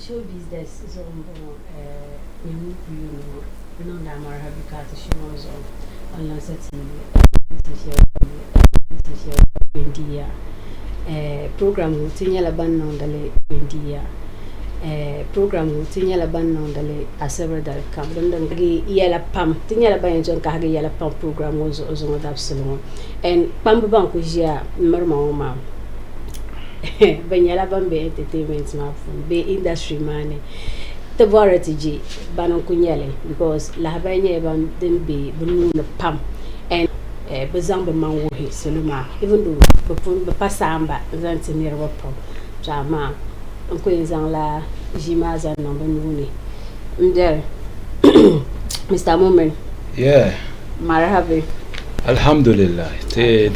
show business is on you know that Mara Habikata she was on Lancet this is your India program tinya la ban on dale India program tinya la ban on dale asebra dal kam dan gi yela pam tinya la ban jon ka gi yela pam program was on that salon and pam ban ko jia marma ma banyala ban be entertainment ma be industry man the variety ji banon kunyele because la banye ban dem be bunu pam and bezamba manwo he seluma even though before be pasamba zanti near wapom jama nko yenzan la jimaza no banuni ndere Mr. Moment yeah marhaba alhamdulillah te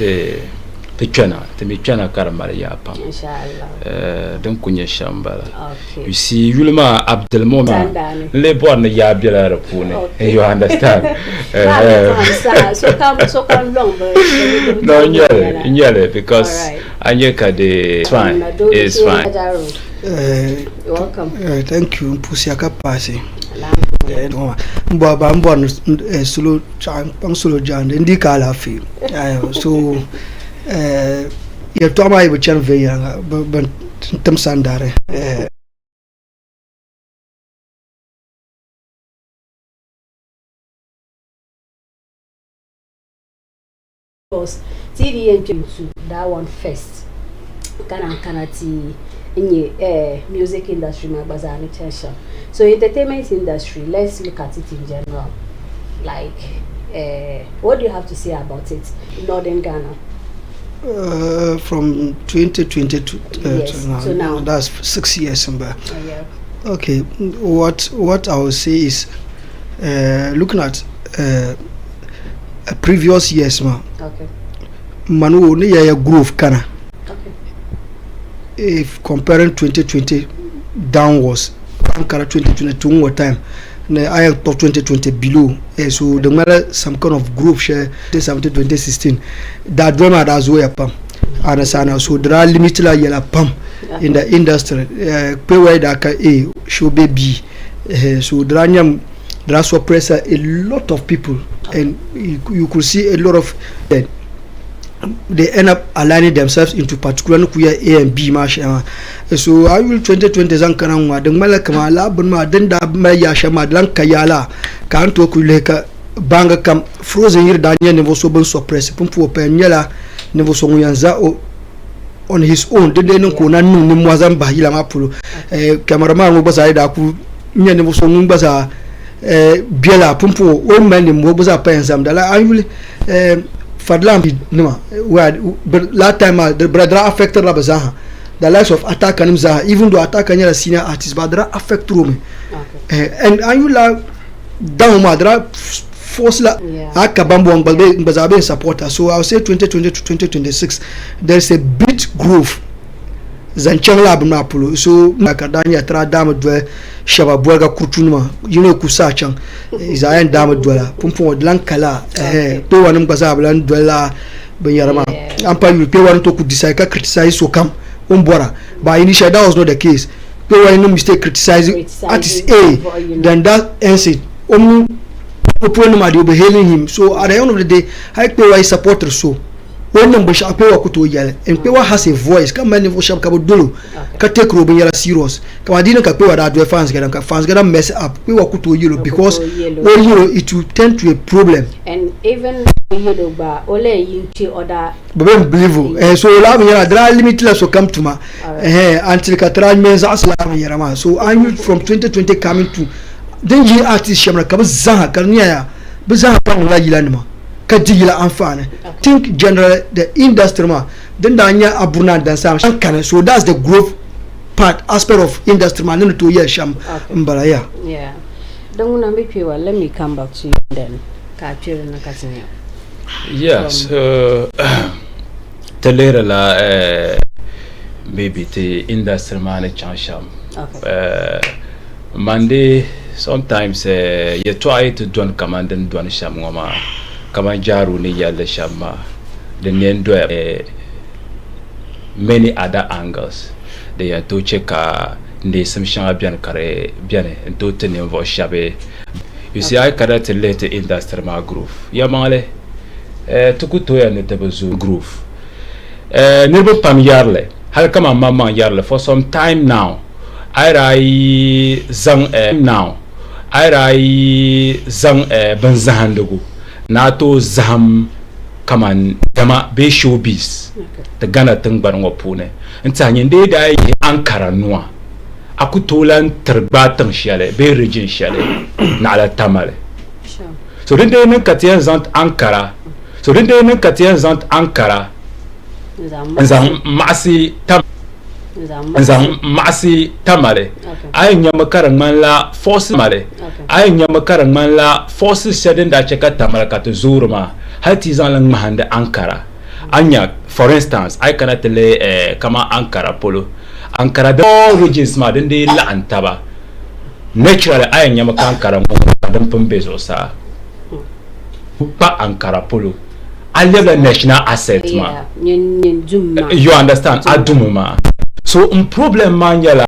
mi chana karamar ya pam inshallah don kunya shambala okay you see yulma Abdul Moment le born ya biela rapune you understand so come long but no nyale because anyeka de fine is fine you're welcome thank you mpusiaka pasi mbaba mbona solo pang solo jande ndika la fi so ya to ma ibe chan ve ya ban tam sandare because TV into that one first kana ti in music industry ma bazani tension. So entertainment industry, let's look at it in general. Like what do you have to say about it in Northern Ghana? From 2020 to yes. So now that's 6 years yeah. Okay, what I will say is looking at previous years okay manu ni ya growth kana okay if comparing 2020 downwards Ankara 2022 more time I have 2020 below so the matter some kind of growth share 2016 that drama as well pam and so there are limited la yela pam in the industry pay where that can should be B so there are suppress a lot of people and you could see a lot of they end up aligning themselves into particular A and B match. So I will 2020 zankana ngwa de malaka la bunma denda ya shama lan kayala kan to kuleka banga kam frozen yir danya ne so bon suppress pumpu penyela ne so nguyanza on his own de ne ko nan ni mwazamba hila mapulo cameraman ngo basa ida ku nyane so ngbaza biela pumpu o man ni mo basa pensam dala I will Fadlam no last time the brother affected la bazaha the likes of attack and mzaha even though attack and senior artist but there affect me and you la down madra force la akabambo ngbalbe bazabe supporter so I'll say 2020 to 2026 there's a bit growth zanchangla abnapulo so makadanya tra dama dwe shaba bwaga kutunuma kusachang izayan dama dwela pumpo lankala pe wanum baza blan dwela benyarama ampa you pe wan to ku decide ka criticize so come umbora but initially that was not the case pe wan no mistake criticizing artist A then that ends it open ma dey be hailing him so at the end of the day I pe why supporter so when number shapewa kuto yale and pewa has a voice kama ni voshap kabo dulu ka take robin yala serious kama dina ka pewa that fans gonna mess up pewa kuto yelo because when it will tend to a problem and even yelo ba ole yinchi other but believe so la me yala dra limitless so come to ma until ka try men's aslam yara ma so I'm from 2020 coming to then you artist shamra kaba zaha karniya ya bazaha pa la yilanima kadila amfane think general the industry ma then danya abuna dansa kan so that's the growth part aspect of industry man no to year sham mbala yeah don't na me pay let me come back to you then capture na kasanya yes telera la maybe the industry man sham Monday sometimes you try to do command and do sham ngoma kama jaru ni yalla shama the nendo many other angles they are to check ne sim shanga bien kare bien to tene vo shabe you see I cannot let industry ma groove ya male to ku to ya ne tabazu groove ne bo pam yarle har kama mama yarle for some time now I zang now I zang ban zahandugo na to zam kaman dama be showbiz ta gana tun barngo pune ntanye nde da yi ankara nuwa akutolan terbatan shale be region shale na ala tamale so dinde nan katien zant ankara so dinde nan katien zant ankara nzam masi tamale ay nyama karan man la force male ay nyama karan man la force sedin da cheka tamala kat zurma hati zan lang mahanda ankara anya for instance I cannot le kama ankara polo ankara the regions ma dinde la antaba naturally ay nyama ankara mo dan pembezo sa pa ankara polo I live a national asset ma you understand adumuma so problem man yala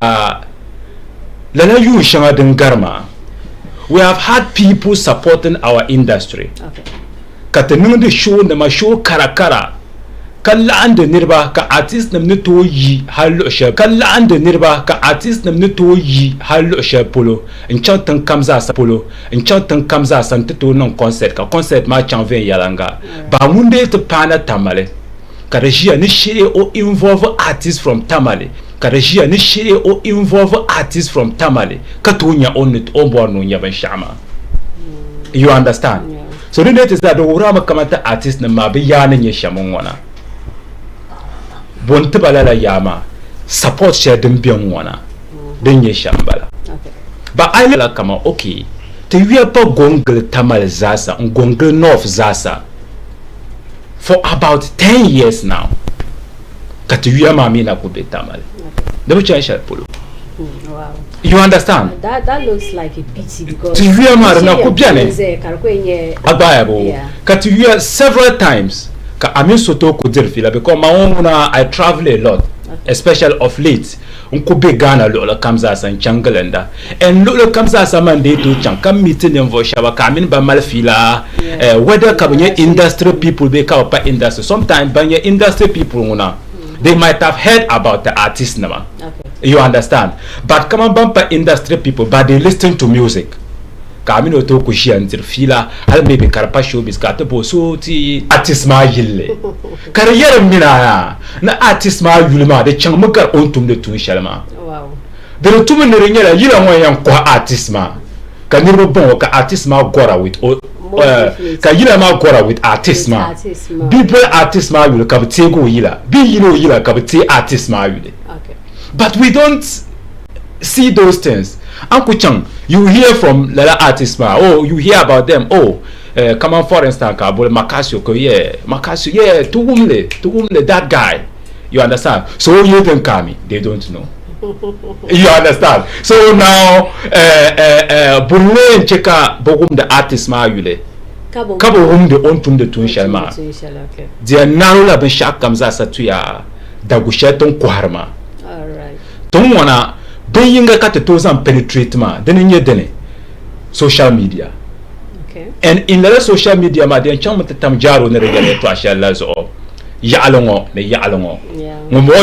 lala yu shanga dengarma we have had people supporting our industry katenu de show na ma show karakara kala ande nirba ka artist namne to yi hallo she kala ande nirba ka artist namne to yi hallo she polo enchantan kamza sa polo enchantan kamza san to non concert ma chanven yalanga ba munde to pana tamale karajia ni shiri o involve artists from tamale karajia ni shiri o involve artists from tamale katunya on it on borno nyaban shama you understand so the net is that the urama kamata artist na mabi yana nye shamon wana bonte balala yama support share dem bion wana den ye shambala but I la kama okay te wiya pa gongle tamale zasa gongle north zasa for about 10 years now kati wiya mami na kube tamale debo chansha polo. Wow. You understand? That looks like a pity because tu wiya mara na kubiane karkwenye abayabo kati wiya several times ka amin soto ko dirfila because maona I travel a lot especially of late unko be Ghana lo kamza san changalenda and lo kamza sa mande to chan kam meeting en vo shaba kamin ba malfila whether kabanye industry people be ka pa industry sometimes banye industry people una they might have heard about the artist nama you understand but come on bumper industry people but they listen to music kamino to ko shiantir fila hal maybe karpa showbiz ka to so ti artist ma yille kariyar mina na artist ma yulma de chan mugar ontum de tun shalma wow de tum ne rinyala yila mo yan ko artist ma ka ni bon ka artist ma gora with ka yila ma gora with artist ma people artist ma yul ka bte go yila bi yila ka bte artist ma yule okay but we don't see those things. Uncle Chang, you hear from Lala artists, you hear about them. Come on, for instance, Makasio, to whom that guy. You understand? So you don't come, they don't know. You understand? So now, Bule Cheka Bogum the artist yule. Kabo hum the ontum the tun shalma. Dia narula ben shak kamza satuya dagusheton kwarma. All right. Don't wanna Being cut to some penetrate ma then in social media. Okay. And in the social media ma then chama tamjaro ne regale to ashalla zo ya alongo ne ya alongo ngombo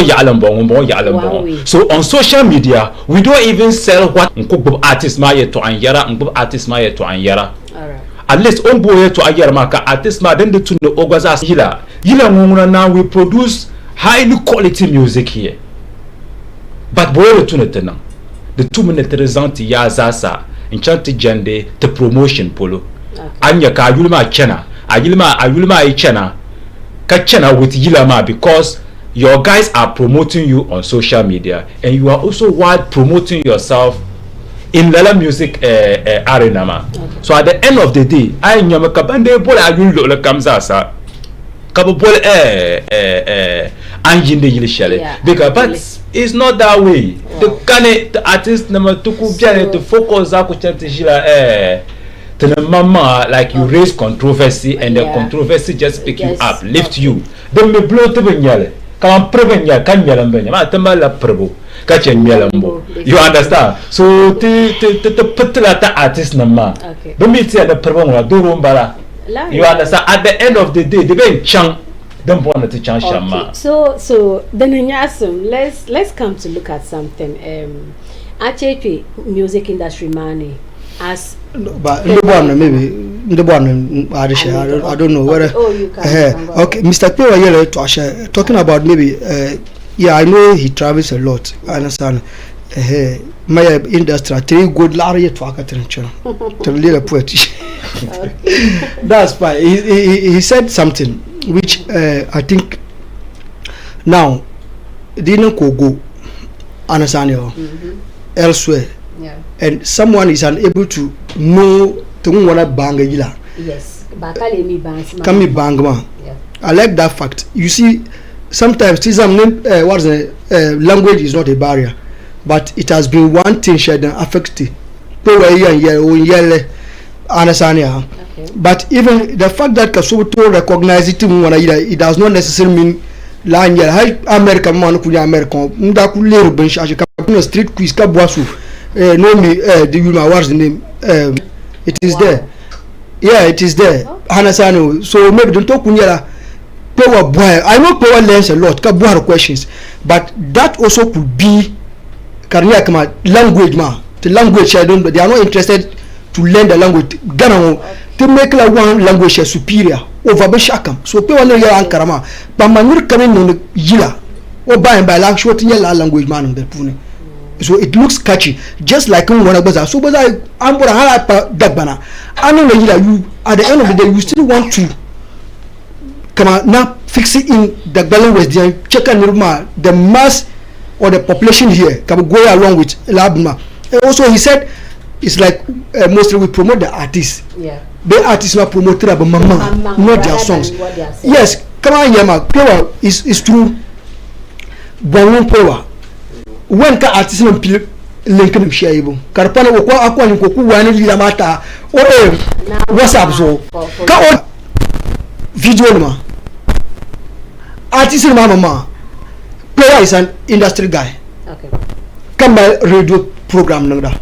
ya alombo so on social media we don't even sell what nkub artist ma ye to anyara nkub artist ma ye to anyara. All right. At least on boy to anyara ma ka artist ma then the tune ogwaza yila nguna now we produce highly quality music here. But boy retunetena the 2 minute result ya zasa enchanti jande the promotion polo anya ka yulma chena ayulma chena ka chena with yilama because your guys are promoting you on social media and you are also promoting yourself in Lala music arena ma. So at the end of the day I nyama kabande bola ayulo le kamzasa kabo bola anjinde yilishale because but it's not that way. The artist number tuku biane to focus ako chante jila to the mama like you raise controversy and the controversy just pick you up, lift you. Then me blow to benyale. Come prevent can Yalambanya, Matamala Prebo, catching Yalambo. You understand? So to put that artist nama. Don't meet the Prebo, do Rumbala. You understand? At the end of the day, the very chunk don't want to change Shama. So then let's come to look at something. HAP music industry money as but the one maybe the one I don't know whether okay Mr. Pewa yellow to talking about maybe yeah I know he travels a lot I understand my industry 3 good larry to akatrencho to little poet that's why he said something which I think now didn't go understand you elsewhere and someone is unable to know to wanna bang a yes but can me bang man I like that fact you see sometimes what's the language is not a barrier but it has been one thing that affected understand but even the fact that Kasuto recognize it does not necessarily mean line American man kunya American ndaku leru ben charge ka street quiz ka boasu no me the what's the name it is there yeah it is there hanasano so maybe don't talk kunya power boy I know power learns a lot ka boar questions but that also could be career kama language ma the language they are not interested to learn the language Ghana to make like one language superior over Beshakam. So people know your Ankarama, but Manur coming on the Yila or by and by like short language man on the Pune. So it looks catchy, just like one of us. So, but I'm going to highlight Dagbana. I know you at the end of the day, you still want to come out now, fix it in the balance with the check and the mass or the population here can go along with Labma. And also, he said, it's like mostly we promote the artists. Yeah. The artists are promoted by mama, not their songs. Yes, come on, Yama. Power is true. One power. When ka artists no linkin share ibo. Karpana okwa akwa ni koku wani lila mata. WhatsApp so. Ka on video ma. Artists no mama. Power is an industry guy. Okay. Come by radio program nangda.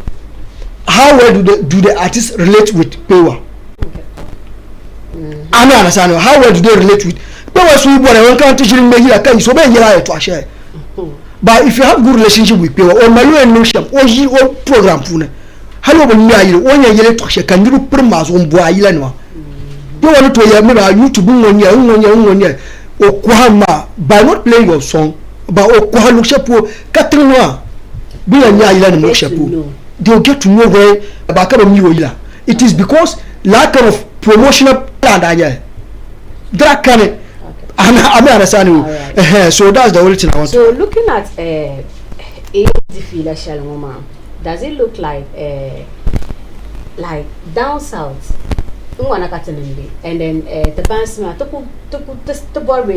How well do the artists relate with Pewa? I don't understand how well do they relate with Pewa? So you want to teach him so but if you have good relationship with Pewa or Malu and Nosham or program Pune, hello when you are to can you promise on Boa Ilanwa? You want to hear you to bring 1 year or Kwama by not playing your song, but Okwalu Shapo Katrina be a Island Shapo. They'll get to know where it is because lack of promotional plan that kind of I understand you. So that's the only thing I want. So looking at does it look like down south and then the bandsma to ball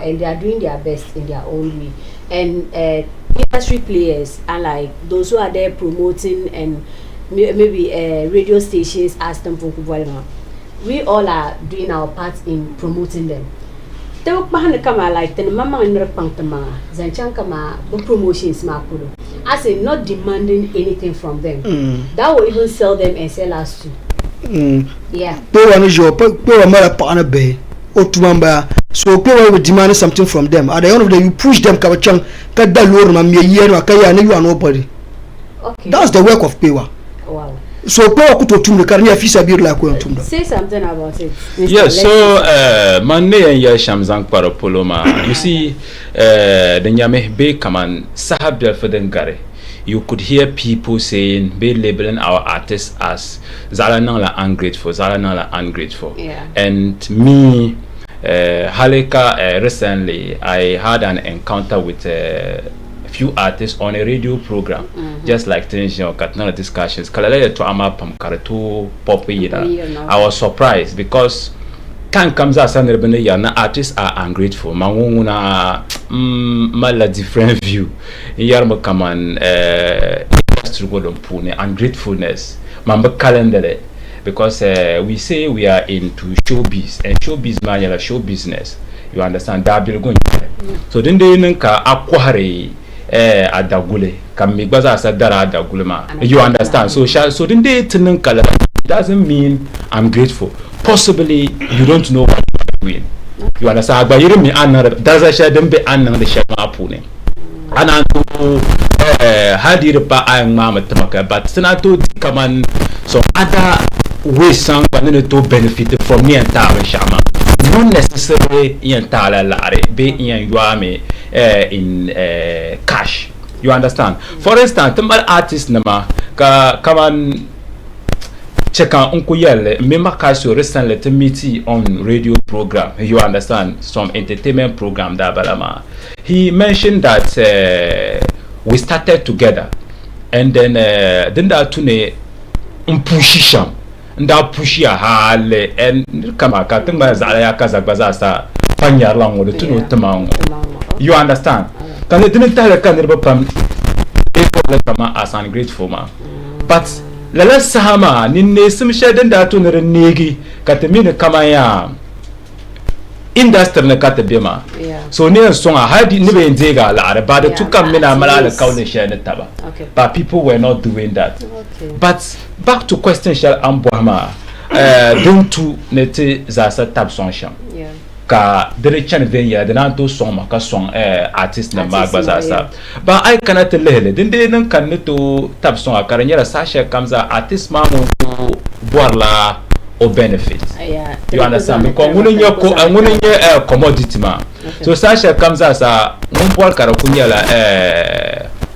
and they are doing their best in their own way and industry players and like those who are there promoting and maybe radio stations as them for we all are doing our part in promoting them. They will come like the mama in Repantama, Zanchankama, promotions Makudo. I say not demanding anything from them. That will even sell them and sell us too. Yeah. So people will demand something from them. At the end of the day, you push them. Nobody. Okay. That's the work of Pewa. Wow. So Pewa kuto tumle karnia fisa bir la kwa tumda. Say something about it. Yes. So mane ya shamzang parapoloma. You see, the nyame be kaman sahabia for den gare. You could hear people saying, be labeling our artists as Zalanala ungrateful, Zalanala ungrateful. Yeah. And me, Haleka, recently, I had an encounter with a few artists on a radio program, just like Katnala discussions. Kalale to Amapam Karatu Poppy. I was surprised because can comes as an urban artists are ungrateful. Manguna mala different view. Yarma kaman ungratefulness. Mamba calendar because we say we are into showbiz and showbiz man show business. You understand? Da bilgun. So then they nka akwahare adagule kami gbaza sa dara adagule ma. You understand? So then they tinka doesn't mean I'm grateful. Possibly you don't know what you're doing. You understand? But you don't mean daza sha dem be anang de sha ma pune. Ananto hadir pa ay mama tamaka but senato kaman so other ways sang to benefit from me and ta shama. Not necessarily in tala lare be in yuame in cash. You understand? For instance, temple artist nama come on check on Uncle Yelle, member Casio recently to meet on radio program. You understand? Some entertainment program that balama. He mentioned that we started together and then that tune pushisham. Nda pushia hale and kama katumba zalaya kaza baza fanya lango de tuno tamango. You understand? Kan it didn't tell kan riba pam kama as ungrateful ma. But lala sahama ninne simsha den da tunere negi katemine kama ya industry na katebema. So ne songa hadi nibe nzega la ba de tukam mina malala kaune share taba. But people were not doing that. But back to question shall ambohama don't to nete zasa tab sonsham. Ka dere chan venya de nanto song ka song artist na magbaza. But I cannot lele den de nan kan neto tab song akaranya sasha kamza artist ma mo boarla or benefit. You understand? Because ngunya commodity ma. So sasha kamza sa ngumpwal karakunya la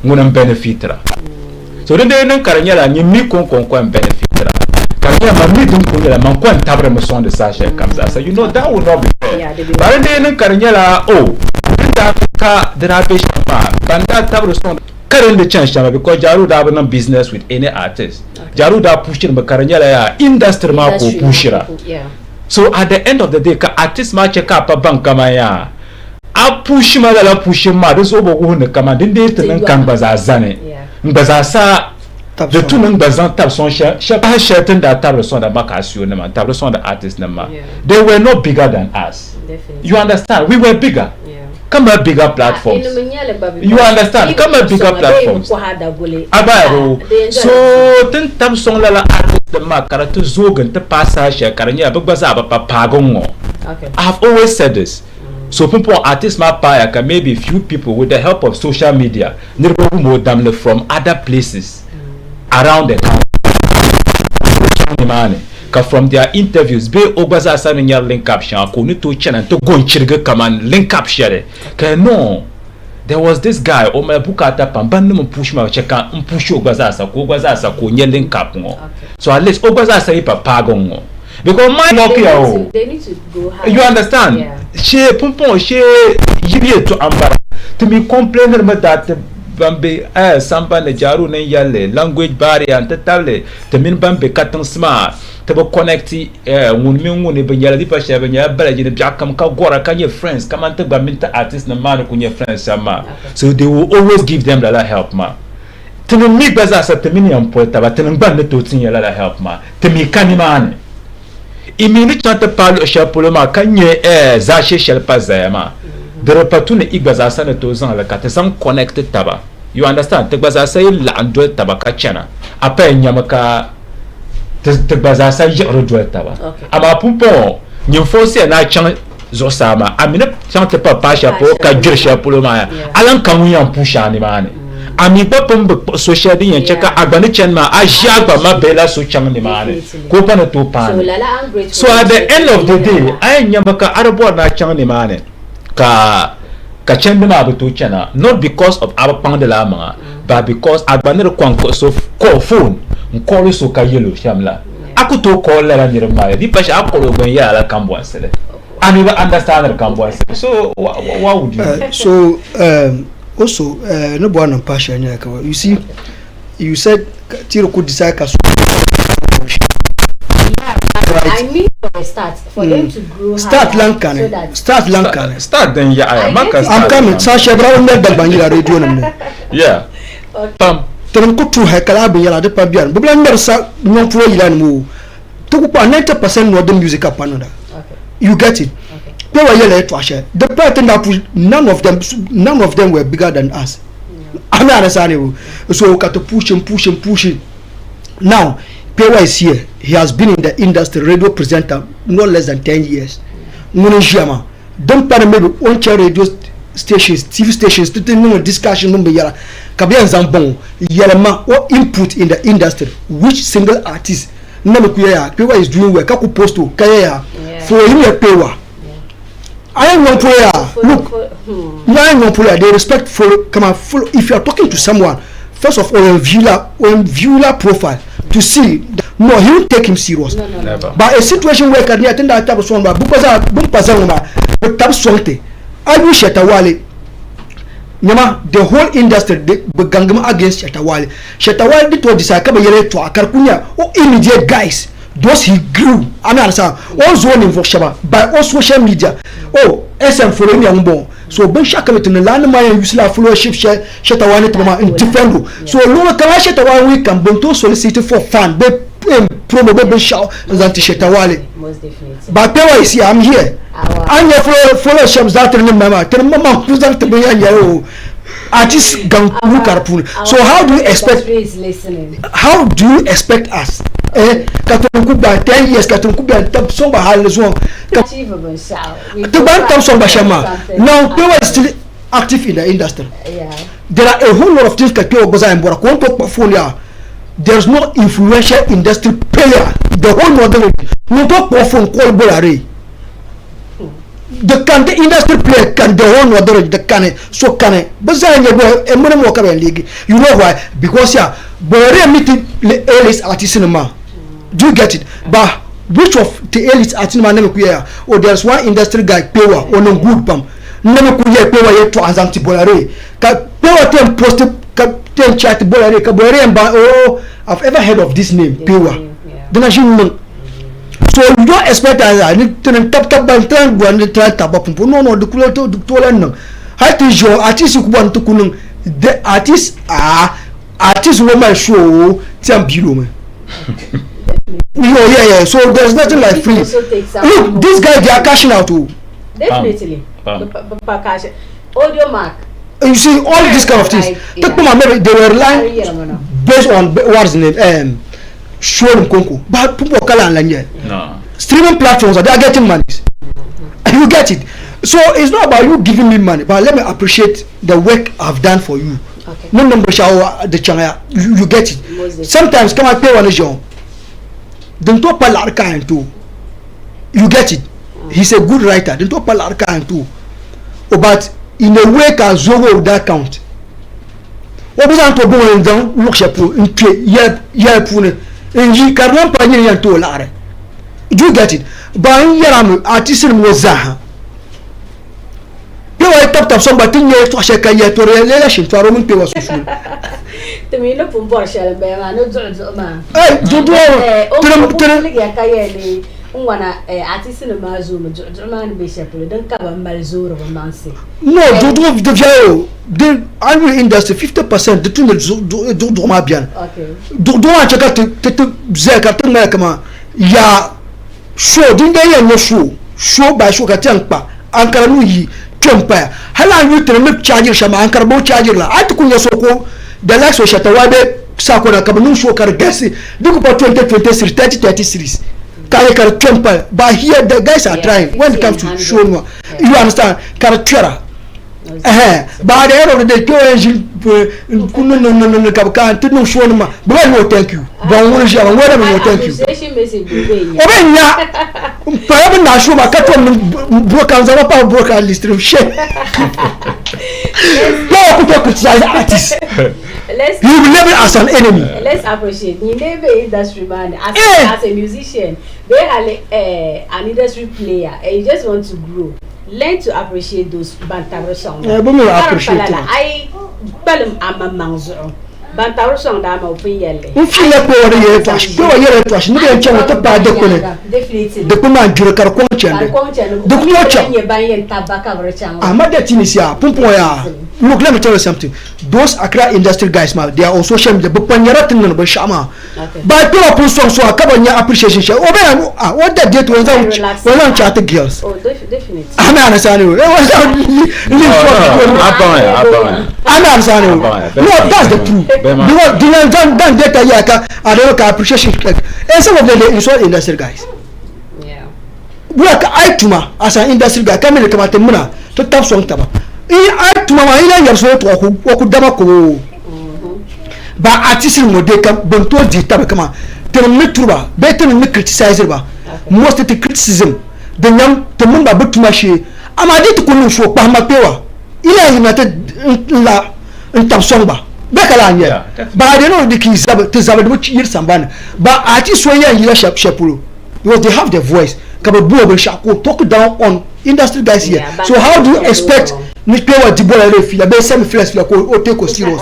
ngunam benefitra. So then they don't carry a new benefit. Carry a medium kunya man kwan tabre mo son de sasha comes out. So you know that would not be fair. But they don't carry that ka derabish ma banda tabre son current the chance because Jaru da no business with any artist. Jaru da pushing ma karanya ya industry ma ko pushira. So at the end of the day ka artist ma check up bank kama ya a push ma la push ma do so bo ne kama din de tan kan bazazane. Mbazasa de tout le monde tab son cher pas certain that table son da makasio na man table son da artist na ma. They were not bigger than us. Definitely. You understand? We were bigger. Come a bigger platforms. You understand? Come a bigger platforms. So then tab son la artist the makara to zogen to passage karanya bagbaza ba pagongo. I have always said this. So people artists mapaya maybe few people with the help of social media more than from other places around the country. From their interviews be ogbaza sanya link up shan ko ni to channel to go nchirga kaman link up share. No, there was this guy o my bukata pamban no push ma cheka push ogbaza sa ko nye link up ngo. So at least ogbaza sa ipa pagongo. Because my they need to go high. You understand? She pumpon she yibi to ambara to me complain that bambe samba ne jaru ne yale language barrier and table to min bambe katan smart to connect ngun be yale dipa she be nya balaji ne biakam ka gora kan your friends come and ba minta artist na man ku your friends sama. So they will always give them la help ma. To me baza sa to me am poeta but to ban ne to tin la help ma. To me kanimane imini chante parle chapeau ma kanye zache shelpa zema de repatune igbaza sana to zan la kate san connected taba. You understand? Te gbaza sa la ando taba ka chana apa nyamaka te gbaza sa yoro do taba ama pumpo nyimfosi na chan zo sama amina chante pa chapeau ka jure chapeau ma alan kan yan pusha ni mane ami bapum social din cheka agbani chenma ajagba mabela so chang ni mane ko pana to pan. So at the end of the day ay nyamaka arabo na chang ni mane ka chende ma to chana not because of our pan de la ma but because agbani kwanko so call phone nkolo so ka yelo shamla akuto call la ni ma di pasha akolo gwen ya la kambo asele and you understand the kambo asele. So what would you also no one on passion. You see, you said Tiro could decide I mean for a start for them to grow start Lankan start then I'm coming Sasha Brown the Bangira radio pam Tonko to Hakalabi yala de Pabian Bublander sa no pro ilan mu to 90% no the music up another. You get it. They were yellow to share. The pattern that none of them were bigger than us. I mean, understand. So we got to push him. Now, Pewa is here. He has been in the industry, radio presenter, no less than 10 years. Munijama. Don't pay maybe on radio stations, TV stations, to no discussion number yara. Kabian Zambon, Yalama, or input in the industry. Which single artist? Namakuya, Pewa is doing work. Kaku posto, Kaya, for him a Pewa. I am one player. Look, I am one player. They respect for come on. If you are talking to someone, first of all, viewer profile to see. No, he will take him serious. No. Never. But a situation where can you attend that type of song? But I wish Shetawale. The whole industry began against Shetawale. Shetawale did what decide to Akarkunya or immediate guys. Those he grew. I understand. All zoning for Shaba by all social media. Oh, SM for any young boy. So Ben Shakamet in the land my useful fellowship Shetawale to in different. So no can Shetawale we can Bonto solicit for fun. Probably shout than to Shetawale. Most definitely. But Pewa is here, I'm here. I'm here for fellowships that in the mama. Tell mama present to me and you. Artists gang Karpun. So how do you expect? How do you expect us? Katunkuba 10 years Katunkuba top somba halzon. Achievable shall. The band top somba shama. Now Pewa is still active in the industry. Yeah. There are a whole lot of things that Pewa goes and work on portfolio. There's no influential industry player. The whole model no talk phone call bolare. The industry player can the whole model the can so can it. But league. You know why? Because bolare meeting the earliest artist cinema. Do you get it? But which of the earliest artist cinema? Or there's one industry guy Pewa or no good pam. Never could Pewa yet to Azanti bolare. Pewa tem posted chat bolare kabore and oh I've ever heard of this name Pewa. Then I should so you don't expect I need to tap and tap up. No, the cooler to no. How is your artist who want to kunung? The artists are artists woman show Tiam Bilume. Yeah. So there's nothing like free. Look, this guy they are cashing out too. Definitely. Audio mark. You see all these kind of things. They were relying based on what's the name showing Konko. But people call no. Streaming platforms they are getting money. You get it. So it's not about you giving me money, but let me appreciate the work I've done for you. Okay. No number shower the channel. You get it. Sometimes come and pay one job. Don't talk about and too. You get it. He's a good writer. Don't talk about and too. But in a way can zogo that count. What was I to go and down look shapu in pune and you can't pay to lare. Do you get it? But yaram artisan was zaha. You are top somebody to shaka yet to relation to a Roman pay was the mean of Borsha, no man. One artist in a mazum, German bishop, don't cover Malzur of Nancy. No, don't do the jail. The agri industry 50% the tunnel do Mabian. Okay. Do I check out to Zeka to Nakama? Ya show, didn't they no show by Shokatanpa, Ankaranui, Chumpa. How long you to make charger Shama, Ankarabo charger? I took your so the last was Shatawabe, Sakura Kabanu Shokar Gassi, look about 2023, 30 series. But here the guys are trying when it comes to show you understand character. By the end of the day, no show no thank you. Thank you. Perhaps not show my broken list of shit. You will never as an enemy. Let's appreciate. You never industry man as a musician. They are an industry player and you just want to grow. Learn to appreciate those Bantaro songs. I tell them I'm a manzo. Bantaro song that I'm open yellow. If you let go of the trash, go a year trash, no channel to buy the definitely. The command Juraka Concha. The Concha. You're buying tobacco. I'm not that in Pumpoya. Look, let me tell you something. those Accra industry guys ma, they are on social media but panyara tin no shama but people put song so akabanya appreciation show what that date when I'm chat girls definitely I'm understand you I'm understand you no that's the truth because then data yaka I don't appreciation and some of them they insult industry guys work I tuma as an industry guy come in come at muna to tap song taba I tuma ma ina yar so to ko dama ko ba artist mo de kam bon to di taba kama te me turba be te me criticize ba most the criticism de nyam te mun ba butuma shi amadi to kunu fo pa ma pewa ila hina te la tap song ba be kala anya ba de no de ki zaba te zaba de yir sambana ba artist so yan yira shapulo because they have the voice Kababu Shako talk down on industry guys here. So how do you expect me pay what the boy feel? Be semi flex feel or take us serious.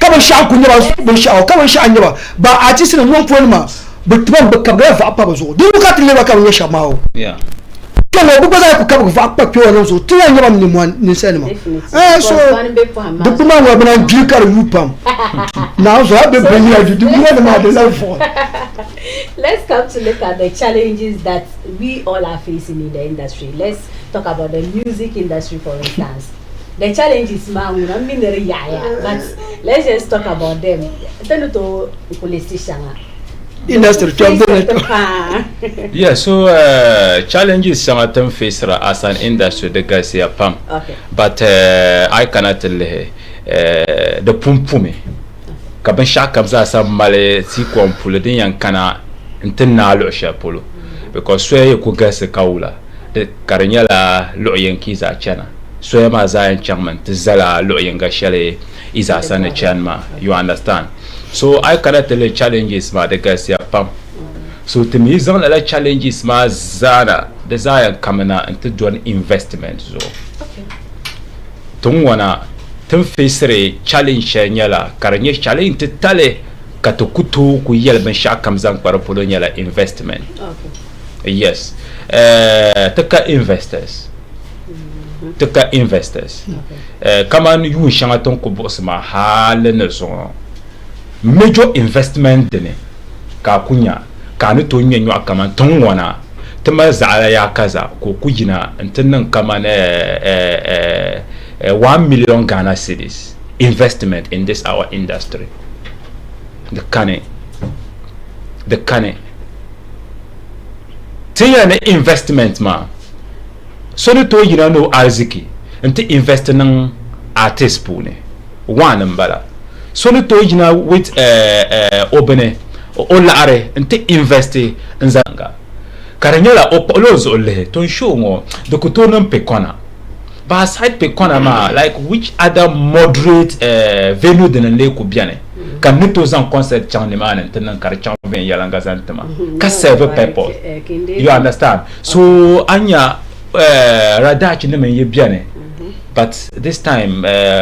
Come on Shako never shout. Come on Shako never. But artists in one point ma. But one but kabra va pa bazo. Do you look at the level come yesha mao? Yeah. Come on because I come va pa pure no so. Tell you am ni mo ni cinema. So the woman we been drink car you pam. Now so have been bring you do you want the level. Let's come to look at the challenges that we all are facing in the industry. Let's talk about the music industry, for instance. The challenges, but let's just talk about them. Industry. Yeah, so challenges some face as an industry, the guys here, Pam. Okay. But I cannot tell the pum pume. Kaben shaka mza sa male si kwa mpule din yang kana ntina lo shapolo because swe ku gase kaula de karenya la lo yanki za chana swe ma za yan changman tzala lo yanga shale iza sana chanma, you understand. So I cannot tell the challenges ma de gase ya pam. So to me zan la challenges ma zana de za yan kamena into do an investment so okay tungwana face challenge nyala karanye challenge tale katukutu ku yelben shakam zan para polo nyala investment. Okay. Yes. Taka investors. Taka investors. Okay. Kaman yu shanga ton ko bosma halen so major investment dene ka kunya ka ni to nyenyu akaman ton wana tama za ya kaza ko kujina ntannan kaman 1 million Ghana cedis investment in this our industry. The canny. Tiya na investment ma. So no to you know arziki. Nti invest nang artist pune. One mbala. So no to you know with obene o laare nti invest nzanga. Karanyola opolozo ole ton show ngo dokutono pekona. But aside pekona ma like which other moderate venue than le kubiane can nito zan concert changement man tenan kar changement yalanga zantama ka serve purpose, you understand. So anya radach ne men yebiane. But this time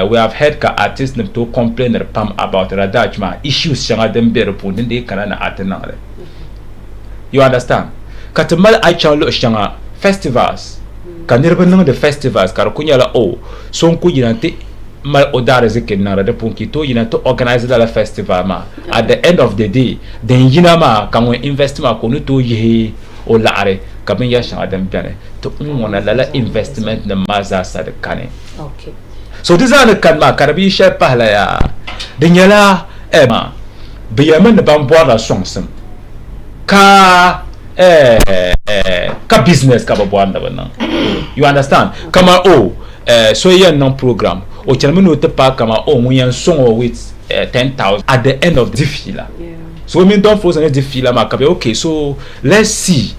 we have heard ka artists to complain pam about radach ma issues changa dem be reponding de kana atenare, you understand. Katamal I chalo changa festivals kanirba nang the festivals kar kunyala o son ku yinante mal odare zikinara de punkito yinante organize the festival ma at the end of the day then yinama kanwe investment ko to yi o laare kabin ya shan adam bane to wona lala investment na maza sa de kane. Okay. So this are the kanma karbi she pahla ya dinyala ema biyaman ban boara songsem ka ka business ka babwanda bana, you understand. Kama so yan non program o chalmino te pa kama mun yan song with 10,000 at the end of the fila. So we don't force any fila ma kabe. Okay, so let's see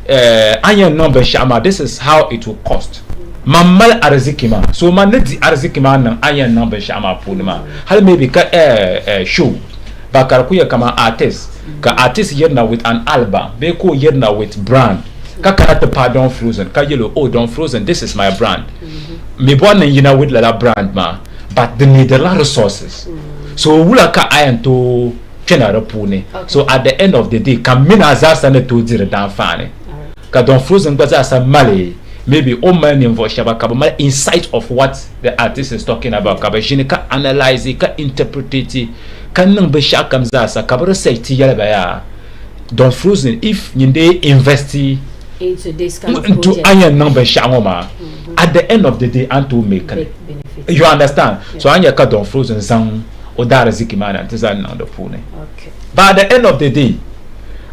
anya number shama, this is how it will cost mamal arzikima. So man let the arzikima nan anya number shama punima hal maybe ka show bakar kuya kama artist ka artist yerna with an album be ko yerna with brand ka karata pardon frozen ka yellow don't frozen, this is my brand me born yina with la brand ma but they need a lot of resources. So wula ka ayan to kenara pune. So at the end of the day ka mina za sana to dire dan fane ka don frozen gbaza sa male maybe o man in voice shaba kaba insight of what the artist is talking about kaba jini ka analyze ka interpret kan nang be sha kam za sa kaba research yala ba ya don't frozen if nyinde invest into this kind of into project anya number sha ngoma at the end of the day and to make you understand so anya ka don't frozen zang o dara zikimana ntizan na the pune okay by the end of the day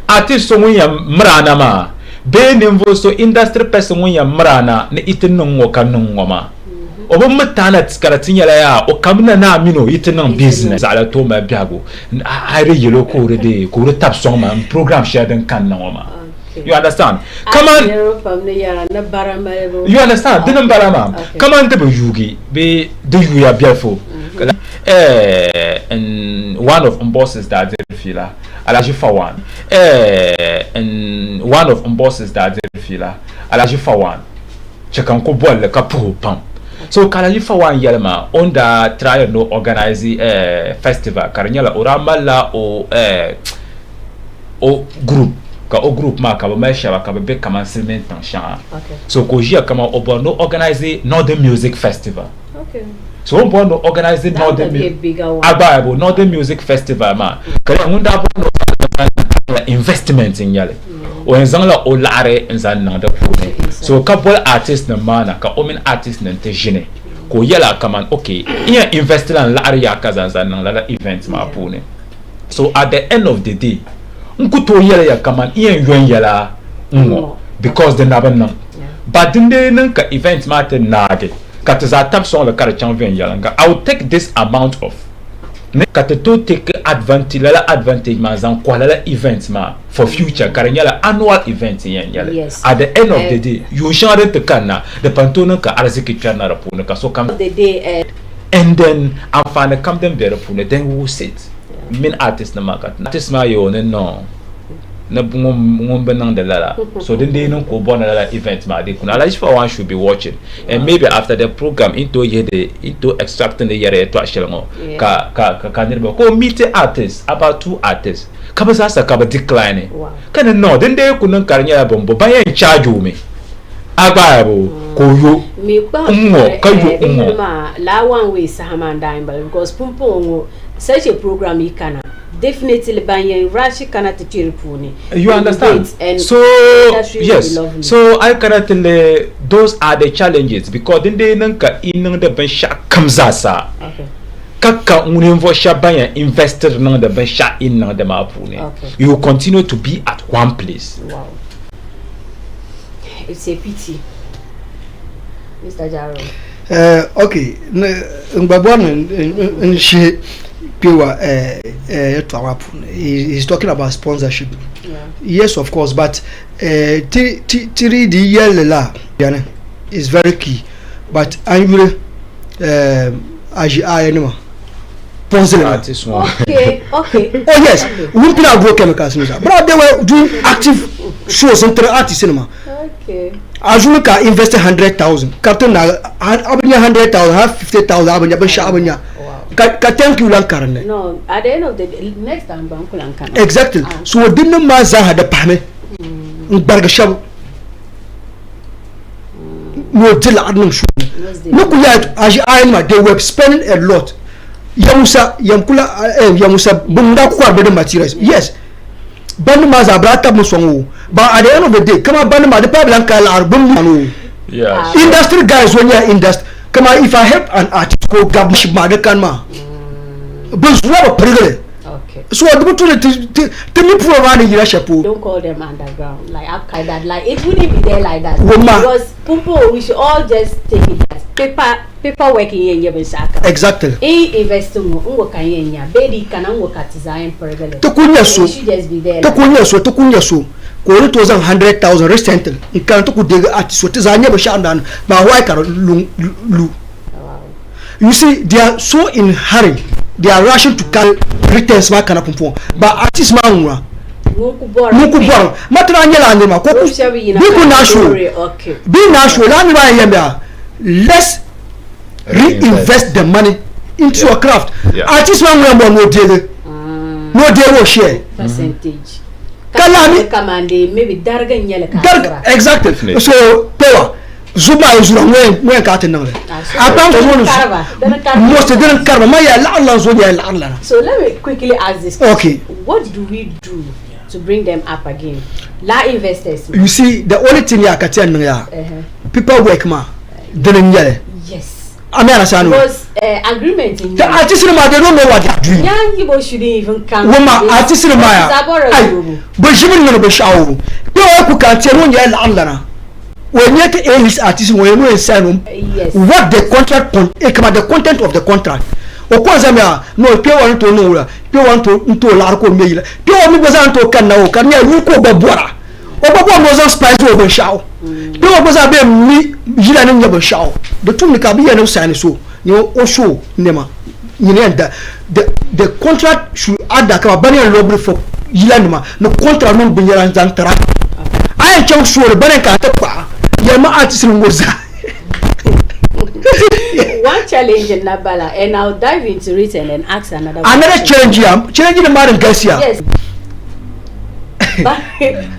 artist so when ya mrana ma be nimvo so industry person when ya mrana ne itin ngo kanungo ma obo mutana tskaratin yala ya o kamna na mino itin business ala to ma biago ayre yelo ko re ko re tap song ma program share den kan ma you understand come on you understand dinan barama come on de yugi be de you ya biafo and one of bosses that did feel alaji for one and one of bosses that did feel alaji for one chekan ko bol ka po pam so kalaji for one yelma on the try no organize festival karnyala oramala o group ka o group ma ka ba shawa ka be commencement tan so ko jia kama obo no organize Northern Music Festival okay so on born organize Northern Music Festival ma kare ngunda born investment in yale o enzangla o lare enzan da pune so couple artist na mana ka omen artist na te jene ko yala kaman okay iya invest lan lare ya kazan na la event ma pune so at the end of the day nkuto yala ya kaman iya yon yala because the naban but dinde nan ka event ma te nage kataza tap son le kar chanvien yalanga I will take this amount of katato take advantage ma zan kwala event ma for future karanyala annual event yen yala yes. At the end of the day you share the kana the pantona ka arziki chana rapuna ka so come the day and then afana come them there rapuna then we will sit min artist na market artist ma yo no na ngombe nang de la so then they no ko bona la event ma de kuna like for one should be watching and maybe after the program into extracting the yere to ashelongo ka nirba ko meet artists about 2 artists kaba sasa kaba decline kana no then they kunun karnya bombo bayan charge me agbabo ko yo me ba kayo ma la one way sahamanda because pumpo such a program ikana definitely banyan rashi kana tetiripuni you understand so yes so I cannot tell those are the challenges because then they nanka inang the ben sha kamzasa okay kaka unimvo sha banyan invested nang the ben sha in nang the mapuni you will continue to be at one place. Wow, it's a pity, Mr. Jaro. Okay she he's talking about sponsorship. Yes, of course, but is very key. But Aninwula okay. Oh yes, we play agrochemicals, but they were doing active shows in artist cinema. Okay. Ajuka invested 100,000. Carton abanya 100,000, have 50,000 abanya. Thank you, Lankarne. No, at the end of the day, next time, Bankulankan. Exactly. So, we didn't maza the pame. Bargashab. No, till Adnum shoot. Look, they were spending a lot. Yamusa, Yamusa, Bunda, better materials. Yes. Bandumaza, Brata Musongo. But at the end of the day, come on, Banduma, the Pablanka are Bundu. Yes. Industry guys, when you're industry. Come on, if I help an artist go gabish madakanma. But what a okay. So I go to me don't call them underground, like Al-Qaeda. Like it wouldn't be there like that. Because people, we should all just take it as paper working in Yabasaka. Exactly. Investing Kayenya, Bedi Kanan work at design per we should just be there. It was 100,000 recently. You can't talk with the artists. What is I never shot down? But why can't you see, they are so in hurry. They are rushing to carry returns. But artists, man, Mukubor, Matranya, be natural. Let's reinvest the money into a craft. Artists, man, no deal, no deal share percentage. Maybe exactly. So power Zuma is when cutting them. I found most of them carve my land. So let me quickly ask this question. Okay. What do we do to bring them up again? La investors. You see, the only thing you can people work ma. Yes. I mean, because agreement in the artists in my they don't know what they're doing. Young people shouldn't even come. Woman, artists in my but she will not be show. You can't tell when you're London. When you get a artist, when you sign yes. What the contract the content of the contract. Of course, no, pure want to know, pure want to Larko Mail, pure me was to can you go Babora? Or Babora was on spice over show. Pure was a me, Jilan never show. The two Kabi no sign so, you also, Nema. The contract should add that Kabani robbery for Jilanima, no contract no be Tara. I am just sure the Banaka. Yama artist was one challenge in Nabala, and I'll dive into it and then ask another challenge. Challenging the man Garcia. Yes.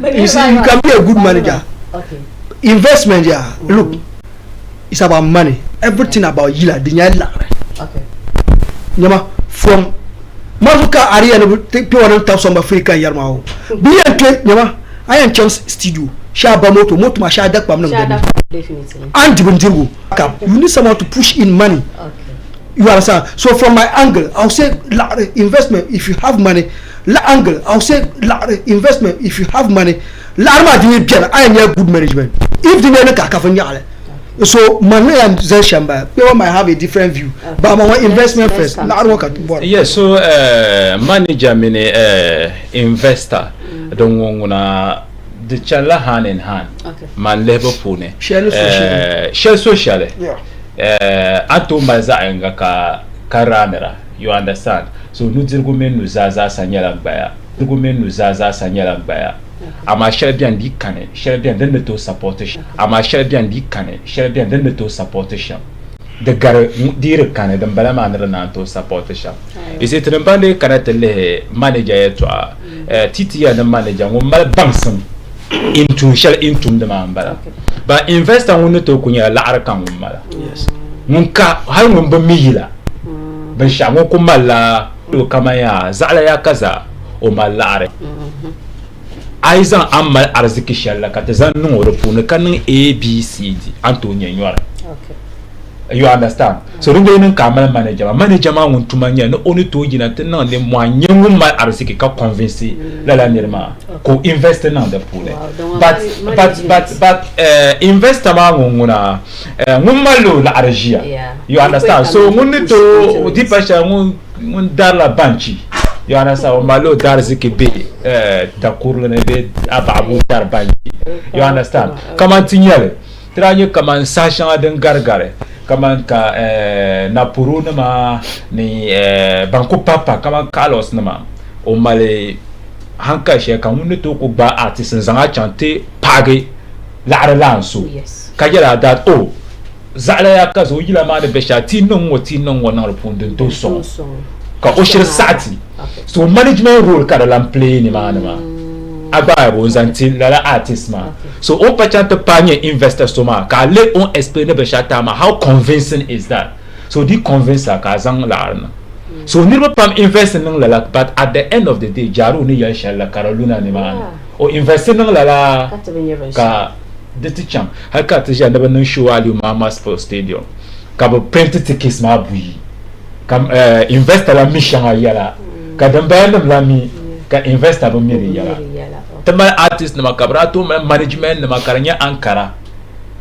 But you see, you can be a good manager. Okay. Investment, look, it's about money. Everything about Yila, the Yala. Okay. Yama from Mazuka area, take 200,000 Africa Yarmao. Be a Yama, I am Chance Studio. Shaba moto ma shada kwa definitely. And you need someone to push in money. Okay. You understand? So from my angle, I'll say investment if you have money. Angle, I'll say investment if you have money. I am good management. If the name kakafanyale. So money and Zeshamba, people might have a different view. Okay. But I want investment first. Yes, so manager mean investor. Don't want the chala hand in hand. Okay. Man level pune. Share socially. Yeah. Ato maza enga karanera. You understand? So nudirgumen nuzaza sanyala baya. Nudirgumen nuzaza sanyala baya. Ama share bien di kane. Share bien den de to supportation. Ama share bien di kane. Share bien den de to supportation. The gar dire kane den bala manera na to supportation. Is it rembande kanatele manager yetwa. Titi ya na manager ngomal bangsam. Into the man, but investor won't talk when you're a lara can. Yes. Munka, how number Mila? But Shamokumala, Lukamaya, Zalaya Kaza, or Malare. Aiza Amal Arzikishal, like Katazan no, the Punakaning A, B, C, D, Antonia, you are. Okay. You understand? So the way camera manager want to mania no only to you that no the one young man arziki ka convince la nirma ko invest na the pool. But investor ma nguna ngumalo la argia. You understand? So mun to dipasha mun darla banchi. You understand? Malo darziki be da kurle be ababu dar banchi. You understand? Come on tinyale. Tranye come on sasha den gargare. Kaman ka Napuru nama ni Banco Papa kaman Carlos nama o male hanka she kan woni to ko ba artist zanga chante page la lanso kajara that oh zala ya kazo yila ma de beshati non na repondent to so ka o shir sati so management role ka la play ni ma aba bo zanti la artist ma so on pachante panye investors to ma ka le on explain be shata ma how convincing is that so the convincer ka zang la na so ni pam investing nang la but at the end of the day jaru ni ya shala karoluna ni ma o investing nang la ka de ticham haka tija na ban show ali mama sports stadium ka bo print tickets ma bui kam investor la mission ayala ka dambe la mi ka investor bo mi yala tama artist na makabrato management na makaranya ankara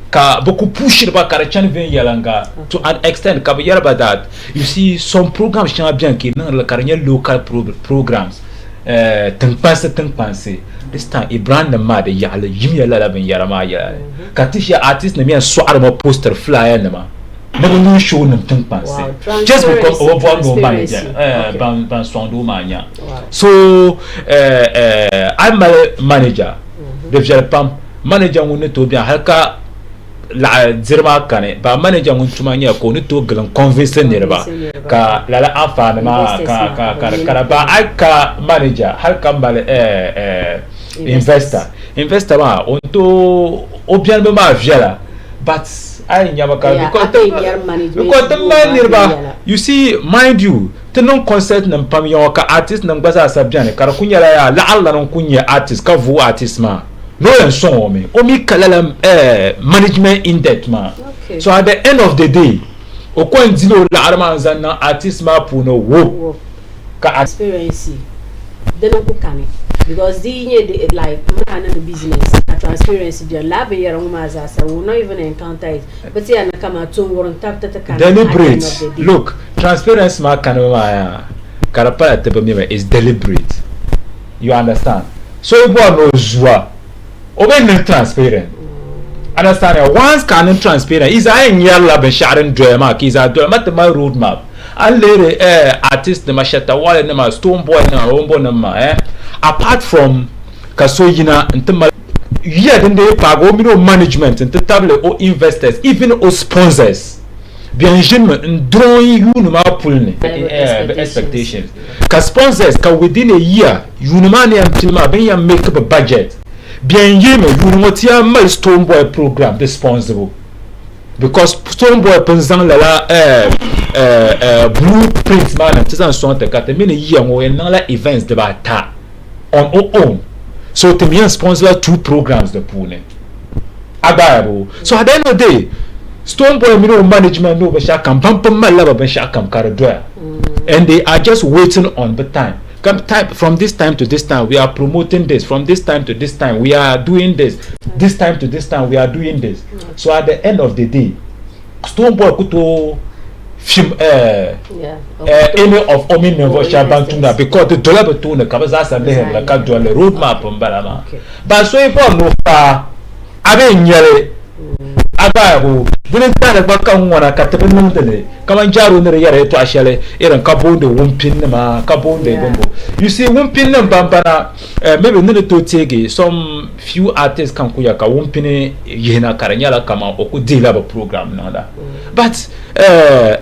ka boku push ba karachan ven yalanga to an extent ka yala that you see some programs chama bien ki na la karanya local programs think pense this time Ibrahim na ma de yala yimi yala ben yara ma yala ka tisha artist na mi so arma poster flyer na ma never show them think pense just because of one no manager ban sondo mania so I'm a manager the pam manager woni to bien halka la zirma kane ba manager won tumanya ko ni to glan convince ne ba ka la afa na ma ka ba aka manager halka mbale investor ma on to o bien ma viala but I nyamaka because the man man you see, mind you, the non concert nam pam yoka artist nam baza sabjane kara kunya la alla non kunya artist ka vu artist ma no en son me omi kalala management in debt ma. So at the end of the day okwan dino la arma zanna artist ma puno wo ka experience they don't cook kani because the like man the business transparency the lab here on mazasa will not even encounter it but see na kama to warrant tap deliberate. Look, transparency ma kanoma karapa tebemi is deliberate, you understand? So you no zua obe not transparent. Understand? Once canon transparent is a nyala be sharing drama is a drama to my roadmap. And later artist the macheta wall na stone boy na rombo na apart from kasoyina ntema yeah then they pago mino management and table or investors even or sponsors bien jeune drawing you no ma pulne expectations ka sponsors ka within a year you no man until ma ben ya make up a budget bien yeme you no tia my stone boy program responsible because stone boy pensant la blueprint man tsan so te ka te mini year wo en la events de bata on own. So to me sponsor 2 programs the Pune. Agabo. So at the end of the day, Stone Boy management no bashakam pampa malaba bashakam karadwa. And they are just waiting on the time. From this time to this time we are promoting this. From this time to this time we are doing this. This time to this time we are doing this. So at the end of the day, Stone Boy kuto film any of omi nevo shabantuna because the dollar betuna kabaza sande la ka dollar roadmap mbalama but so if no fa abe nyere agabo dinin tare baka ngona ka tabin dele kama jaru ne yare to ashale irin kabonde wumpin ma kabonde bombo you see wumpin nan bambana maybe ne to tege some few artists kan kuya ka wumpin yena karanyala kama oku dealer ba program nada but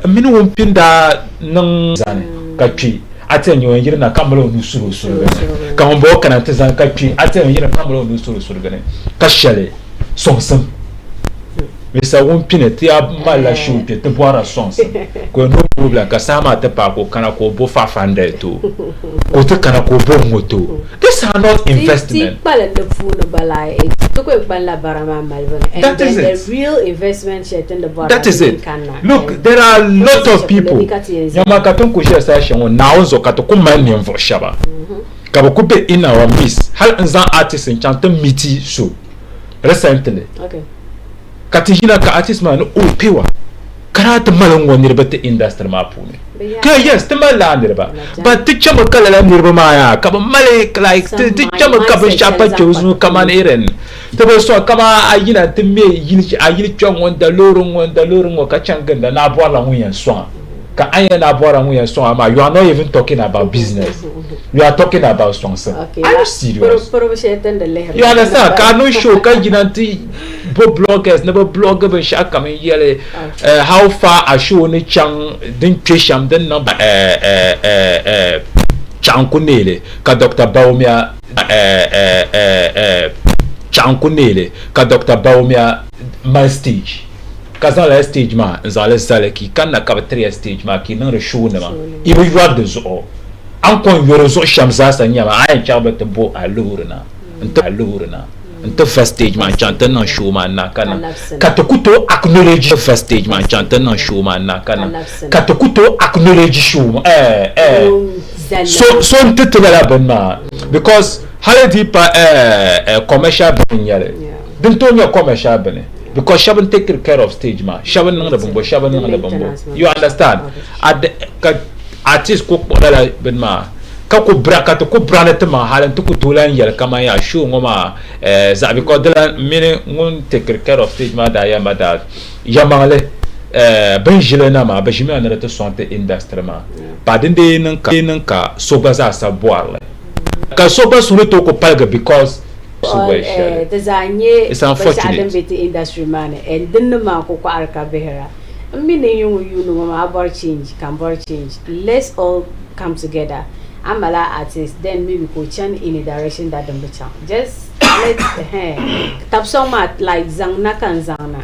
minu wumpin da nan zane ka twi aten yo yiri na kamalo nu suru kan bo kana tezan ka twi aten yiri kamalo nu suru gane ka shale somsam Mesa wumpine ti abala shupe te boara sons ko no problem ka sama te pa ko kana ko bo 500 to ko te kana ko bo moto. These are not investment. That is it. The real investment shit in the bottom. That is it. Look, there are a lot of people nyamaka tonko share session na onzo katoko mani mvo shaba kabo kupe in our miss hal nzan artist in chante miti show recently. Okay. Katijina ka artist man o pewa karata malan woni rebate industry ma pune ke yes te malan reba but te chama kala la nirba ma ya ka ba male like te chama ka ba shapa chozu kama eren te ba so kama ayina te me yini chong wonda lorun ka changanda na bola nguyen so ka aya na bola nguyen so ma you are not even talking about business. We are talking about sponsor. Okay, are you serious? You understand? Can no show can bo bloggers never blogger but shall come in yele how far I show ni chang din twisham den number chankunele ka Dr. Baumia chankunele ka Dr. Baumia my stage kazala stage ma nzale sale ki kana ka 3 stage ma ki nan show na ma ibu yuar de zo ankon yoro zo shamza sanya ma ay chaba te bo alurna nta first stage man chanta na show man na kana katakuto acknowledge first stage man chanta na show man na kana katakuto acknowledge show so ntitela la banma because haladi pa commercial bin yale din to nya commercial bin because shaban take care of stage man shaban nang da bombo you understand at the artist ko la banma ka ko braka to ko brana ma halan to ko tolan yel kama ya show ngoma za bi ko dala mine ngun take care of stage ma da ya mada yamale ben jilena ma ba jimi anara to sonte industry ma pa dinde nan ka so ba za sa boarle ka so ba sunu to ko palga because it's unfortunate industry man and dinna ma ko arka behera mine you know ma about change let's all come together. Amala artists, then maybe go change in a direction that don't be just let tap some like Zangnaka and Zana.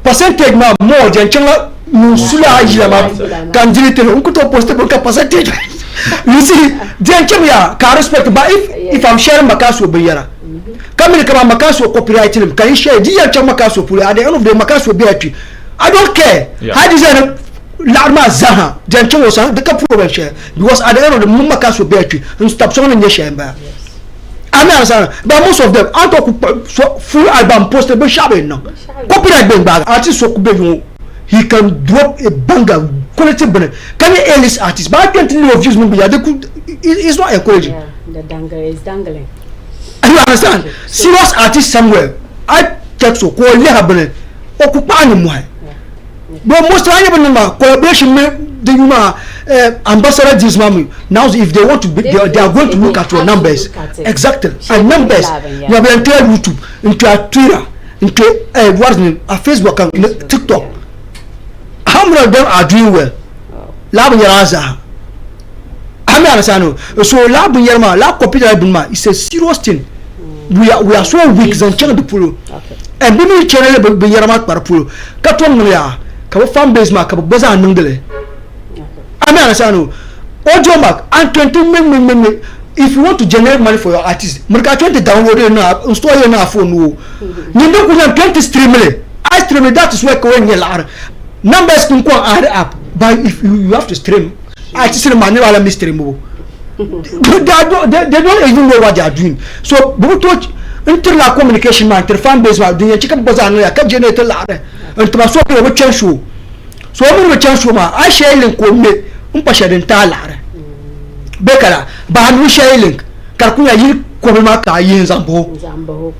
percentage ma more than changa musula ajila ma can delete unko to post the percentage. You see, then changa can respect, but if I'm sharing makasu bayara. Kamil kama makasu copyright him can share dia chama makasu puli at the end of the makasu beatu. I don't care. How design larma zaha then changa sa the problem share because at the end of the makasu beatu and stop someone in share ba. I mean, but most of them aren't full album posted by Shabby now. Copyright being bad artist so he can drop a banger quality banner. Can you air this artist? But I can't tell you of views maybe they could it's not encouraging. Yeah, the dangler is dangling. You understand? Serious artist somewhere. I check so call Lehabane occupy more. But most of them collaboration the ambassador this mommy now if they want to be, they are going to look at your numbers exactly and numbers you have into YouTube into a Twitter into what's name a Facebook and TikTok. How many of them are doing well? Lab Yaraza. I understand. So lab Yarma lab computer is a serious thing. We are so weak than channel the pull and we channel be Yarma para pull Katon Mulia Kabo fan base mark Kabo Baza Nungale. I understand. Audio mark and 20 if you want to generate money for your artist, Merca 20 download it now, install it on our phone. You don't have 20 stream it. I stream it, that is where going here. Numbers can go add up, but if you have to stream, I just say money while I'm streaming. They don't even know what they are doing. So, but internal communication man, fan base man, the chicken bazaar, I can generate a lot. And to my soul, a chance show. So I'm going to chance show, I share link with me, Umpasha and Talar. Bekara, but we share link. Kakuya, you come back, I use Zambo.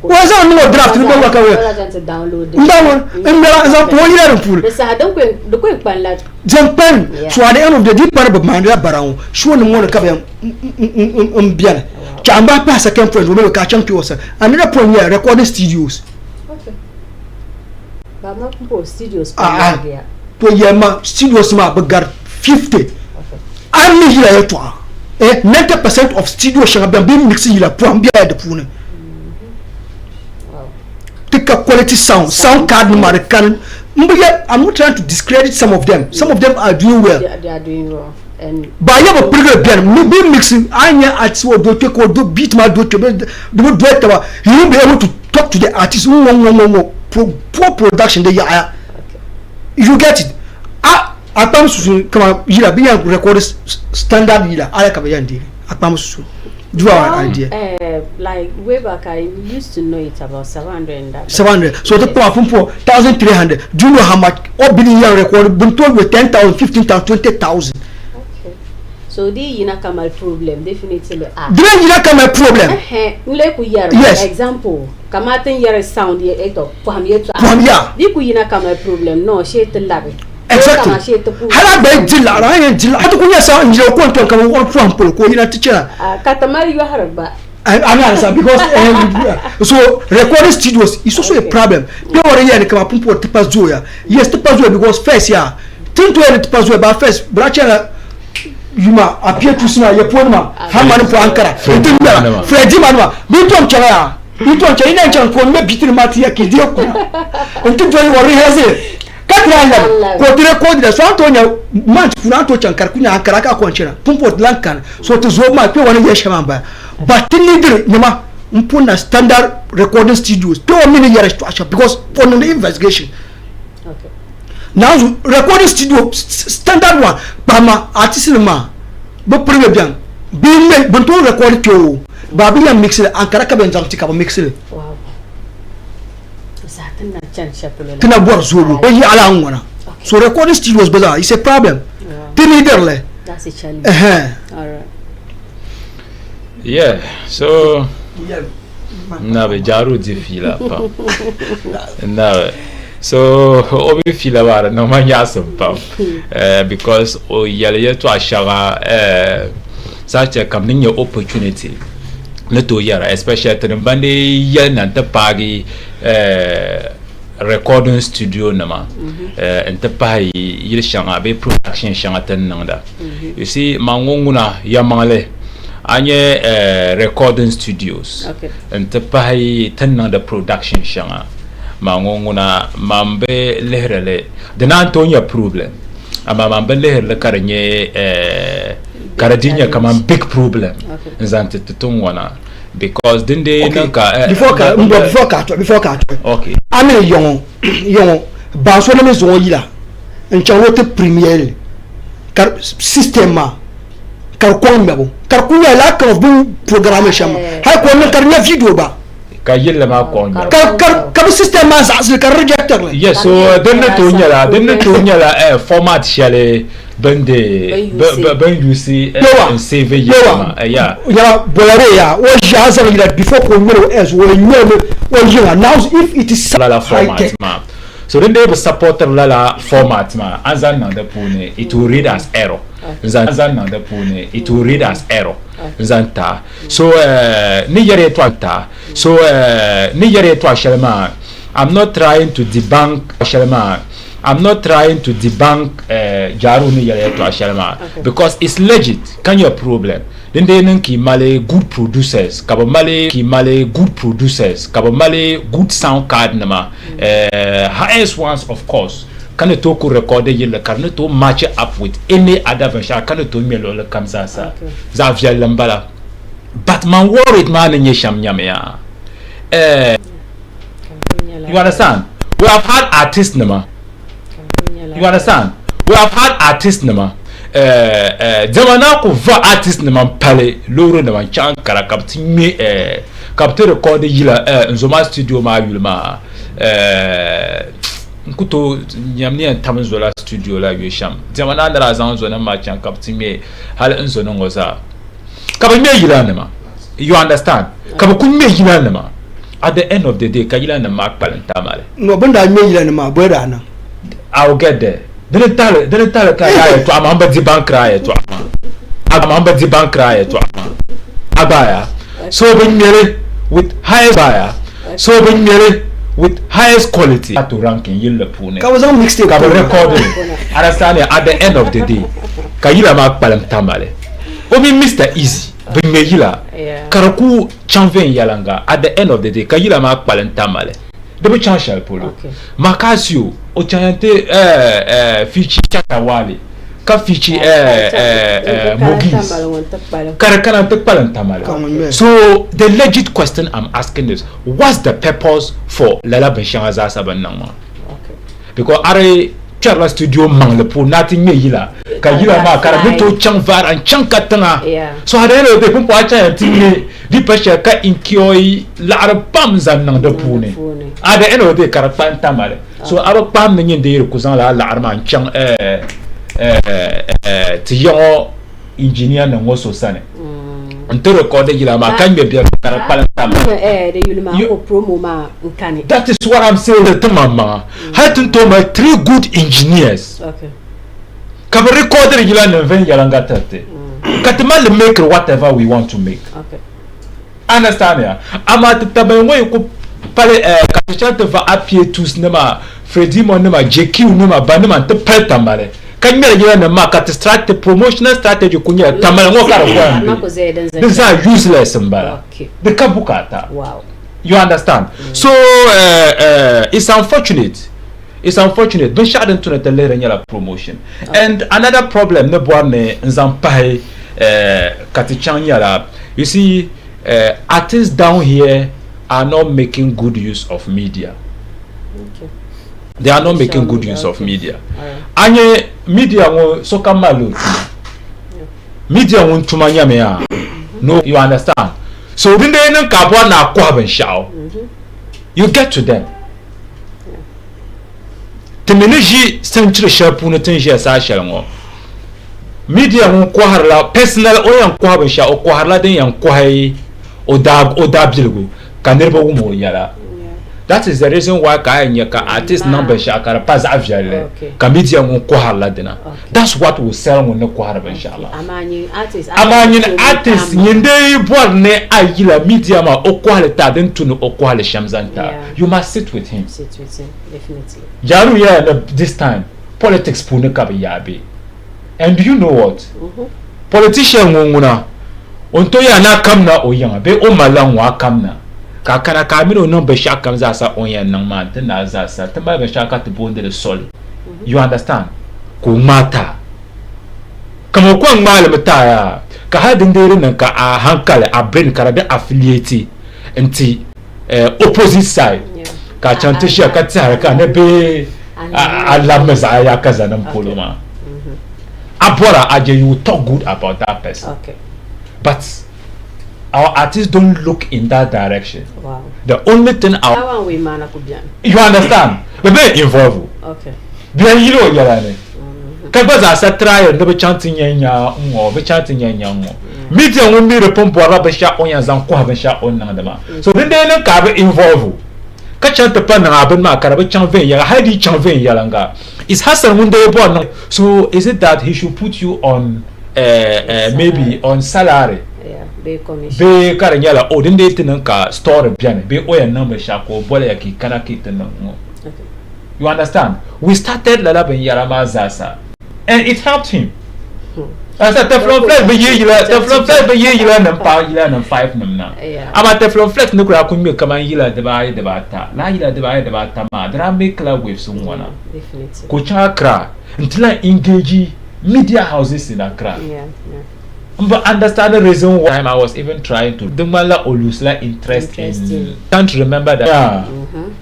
Was on no draft, no work away. Download it. Jump pen. So at the end of the deep part of my baron, sure no more come Bian. Chamba pass a camp friend will catch on to us. Another point here, recording studios. Okay. But not studios. Studios ma got 50. I'm here to 90% of studio shall be mixing the Pambia the Pune. Take a quality sound card American. I'm not trying to discredit some of them. Some of them are doing well. They are doing well. And but I have a pretty good maybe mixing. I know at what do take or do beat my do you won't be able to talk to the artist. Poor production. You get it. I promise you, come on, you are being recorded standard. I promise you. Do our idea. Like way back, I used to know it about 700. 700. So the platform for 1,300. Do you know how much? All billion recorded, been told with 10,000, 15,000, 20,000. Okay. So the Yinakamal problem definitely. The Yinakamal problem. Yes. Example. Kamatin yare sound ye eto. Paham yetu. Di ku Yinakamal problem. No, she te labi. Exactly. Hala be jilla ra jilla hatu kunya sa njiro ko ton kam won from pol ko ina teacher katamari yo harba I understand because so recording studios is also a problem. They were here come up for tipa zoya. Yes, tipa zoya because first yeah. Think to tipa zoya but first bracha yuma appear to sina ye ponma hamani po ankara. Freddy manwa bitom chara. Bitom chara ina chan ko me bitir mati ya kidio ko. Untu joy wori haze. Kotire kodire so antonya manch funanto chankar kunya ankara ka konchira pumpot lankan so to zo ma pe woni ye shemamba but tinidire nyama mpuna standard recording studios to many years to asha because for the investigation. Okay. Now recording studio standard one bama artist ma bo prive bien bi me bonto record to babiya mixer ankara ka ben jamti ka mixer. Wow. Tina bor zulu yi ala ngona so recording studios baza is a problem. Tinidire that's a challenge. All right. Yeah, so nabe jaru di fila pa nabe so obi fila wara no manya sampa because o yale to ashara such a coming your opportunity leto yara especially to bande yana ta pagi recording studio nama and ta pai yir shanga be production shanga tan nanda you see mangunguna yamale anye recording studios and the pay ten the production shanga ngona mambe lehrele de Antonia problem ama mambe lehrele karanye karadinya kama big problem nzante tutungwana because dinde nanka before ka okay ame yon ba so na me zo yila nchawote premier car systema car kwambabo car kuya la ka bu programme shama hay ko na car na video ba ka yella ma konya car systema sa car rejector yes so denne to nyala format shale bende ben you see save yama ya bolare ya o jaza ila before ko ngoro es wo nyome o yinga now if it is la format ma so then they support la format ma azan na the pune it will read as error azan na the pune it will read as error zanta so ni yare twanta so ni yare twa shalma I'm not trying to debunk shalma I'm not trying to debunk jaru ni yare twa shalma because it's legit can your problem then they ki male good producers kaba male good sound card nama highest ones of course can it to record yele can it to match up with any other version can it to melo le kamza sa za via lambala but man worried man nye sham nyame ya you understand we have had artists nama you understand we have had artists nama jamana ko va artist na man pale loro na man chan kara kapti me kapte record yila nzoma studio ma yulma nkuto nyamni en zola studio la yesham jamana ndara zan zo na ma chan kapti me hal nzo no ngoza kaba me yila na ma you understand kaba kun me yila na ma at the end of the day ka yila na ma palanta male no banda me yila na ma boda na I'll get there. Didn't tell cry to amamba di bank cry to amamba di bank cry to abaya so when mere with highest buyer so when mere with highest quality to ranking yilla pune ka was on mixtape ka recording understand at the end of the day ka yilla ma palam tamale obi Mr Easy ben me yilla karaku chanven yalanga at the end of the day ka yilla ma palam tamale debe chanshal polo makasio o chante fichi chatawali ka fichi mogis karakana tekpalan tamale so the legit question I'm asking is what's the purpose for lala beshangaza sabanama because are Charla studio man le pour nothing me yila ka yila ma kara to chanvar an chankatanga so hadelo de pumpo acha yantini di pesha ka inkioi la arabam zan nang de pune at the end of the day kara pantamale so aba pam ni de ko zan la arma chang ti yo engineer na ngoso sane nto record yila ma kan be bia kara pantamale de yulma ko promo ma nkane that is what I'm saying to mama had to my 3 good engineers can record yila na ven yalanga tate katmal make whatever we want to make understand ya ama tabanwe ko pale katachante va apie tous nema Freddy mon nema JQ nema banema te pretambale kan mera yila na ma kat strategy promotional strategy kunya tamale ngo kara kwa this are useless mbala the kabukata wow you understand so it's unfortunate don't shout into the letter promotion and another problem ne boane nzampai katichanyala you see artists down here are not making good use of media they are not making good use of media anye media wo soka malo media won tumanya me ya no you understand so when they nan kabwa na kwa ban shao you get to them temeneji centre shapu no tenje sa shalmo media won kwa harla personal o yan kwa ban shao kwa harla den yan kwa hay o da bilgo kanerba wo yala that is the reason why ka nyaka artist number shakara pas aviale ka media won kwa harla dina that's what will sell mo ne kwa harba inshallah amani artist nyinde borne ayila media ma o kwa halta den tunu o kwa hal shamzanta you must sit with him definitely jaru ya this time politics pune ka yabe and do you know what politician nguna onto ya na kamna o yan be o malan wa kamna ka kana ka mi no be sha kam za sa onye nan ma tin na za sa tin ba be sha ka to bonde the sol you understand ko mata kama ko malam ta ya ka hadin dare nan ka a hankali a brain kara da affiliate nti opposite side ka chanta shi ka tsara ka ne be Allah maza ya kaza nan poloma abora aje you talk good about that person Okay. but our artists don't look in that direction. Wow. The only thing you understand we be involved Okay. bien yiro yala ne ka baza sa try no be chanting nya ngo be chanting nya ngo media won mi repon bo ba sha onya zan ko ba sha on na da ma so den den ka be involved ka chanta pa na abin ma ka be chan ven ya hadi chan ven yala nga is hasan won dey bo no so is it that he should put you on maybe on salary Be commission. be karanyala o den dey tin ka store bian be oya number sha ko bole ya ki kana ki tin ngo. Okay. You understand? We started Lala Ben Yarama Zasa, and it helped him. I said Teflon Flex, but Teflon Flex, but you learn them power, you learn them 5 now. About Teflon Flex, no crowd could come and yell the buy the bata, la yell the buy the bata, there are make love with someone. Definitely. Coach cry until I engage media houses in Accra. Yeah. But understand the reason why I was even trying to do mala or lose like interest in. Can't remember that. Yeah.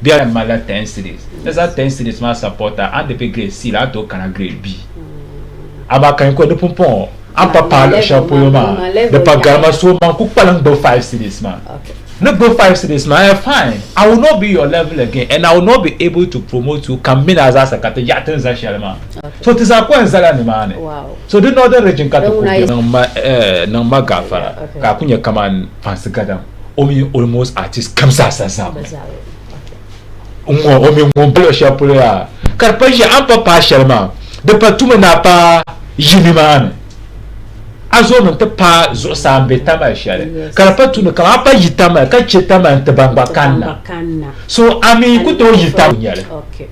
There are mala 10 cities. There's a 10 cities my supporter and the big grade C. I don't can grade B. Aba kan ko de pompon. Am papa le chapeau ma. The pagarma so man cook palang do 5 cities man. Okay. Not go 5 cities man. Fine. I will not be your level again, and I will not be able to promote you. Come in as a kata yaten za shalma. So it is a point zala ni man. Wow. So the northern region kata nang magafara. Ka kunya kaman fansigada. Omi almost artist kamsa sa. Omi mbolo chapeau ya. Karpaji am papa shalma. De patuma na pa yimimane. Azo te pa zo sambe tama shale kala tunu kala pa yitama ka chetama te bangba kanna so ami kuto yitama nyale Okay.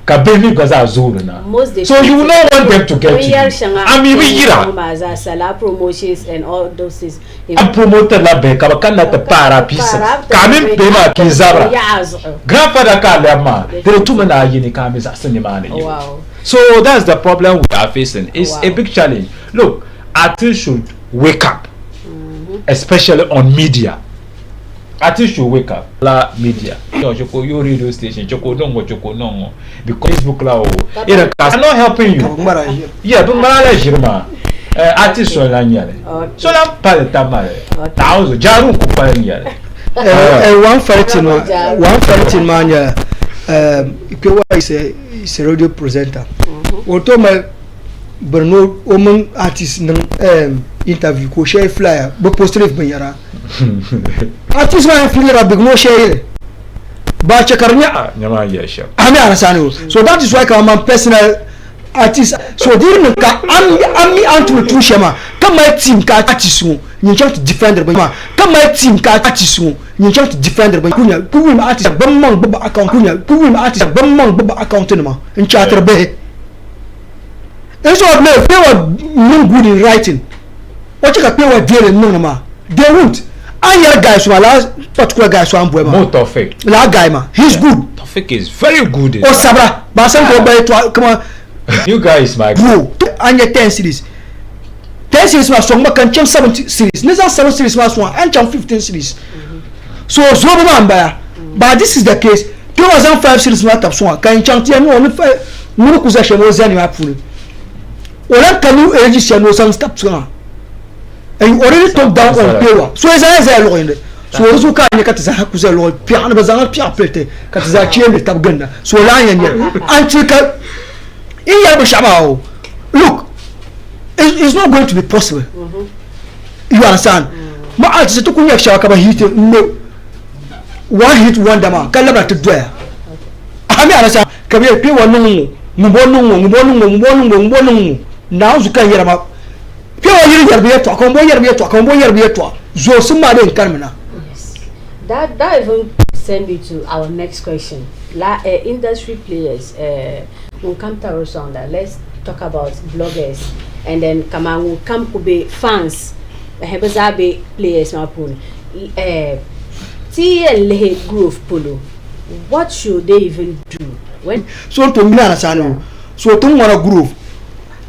ka bemi gaza zuru na so you will not want them to get you ami we yira sala promotions and all those things a promoter la be ka kanna te para pisa ka min be ma kizabra grandfather ka lema de tuma na yini ka mi za sinimane. Wow. So that's the problem we are facing. It's a big challenge. Look, artists should wake up, especially on media. Artists should wake up. La media. Your radio station, because Facebook it not helping you. Yeah, but artists should learn. So I'm part of that. Thousand Jaru Kupanya. One fighting man. Is a radio presenter. Auto my Berno Oman artist interview ko share flyer but poster if yara. Artist man flyer big no share. Ba chakarnya nyama yesha. Ami arasano. So that is why I'm a personal artist. So during ka ami antu tu shema. Come my team ka artist mu. You try to defend the man. Come my team ka artist mu. You try to defend the man. Kunya artist bamang baba account kunya artist bamang baba account ma. In chatter be. And so no they were no good in writing. What you can pay what deal no ma. They won't. I hear guys who are last particular guys who am boy ma. More Tofik. La guy ma. He's good. Tofik is very good. Oh sabra. Basan ko by to come on. You guys my bro. Anya 10 series. 10 series was from can champ 7 series. Never 7 series was one and champ 15 series. So Zobo Mambaya. But this is the case. 2005 series not up so can champ no only 5 no possession was any apple. Ola can you register no some steps on. And you already talk down on paper. So is a law in it. So also can you cut the hakuza law piano bazanga pia plate cut the chain the tab gunna. So lion antika in Yabashabao. Look, it's not going to be possible. You understand? Ma artist to kunya shaka ba hit no one hit wonder man kalabra to dwell. Ami arasa kabe pe wonu mbonu now you can hear ma pe wa yiri yarbiye to akombo yarbiye to zo suma de karmina. Yes. That even send me to our next question. Industry players will come to our sound. Let's talk about bloggers and then come to be fans. Hebezabe players mapun. TL Grove Polo. What should they even do? When so to me understand so to wanna groove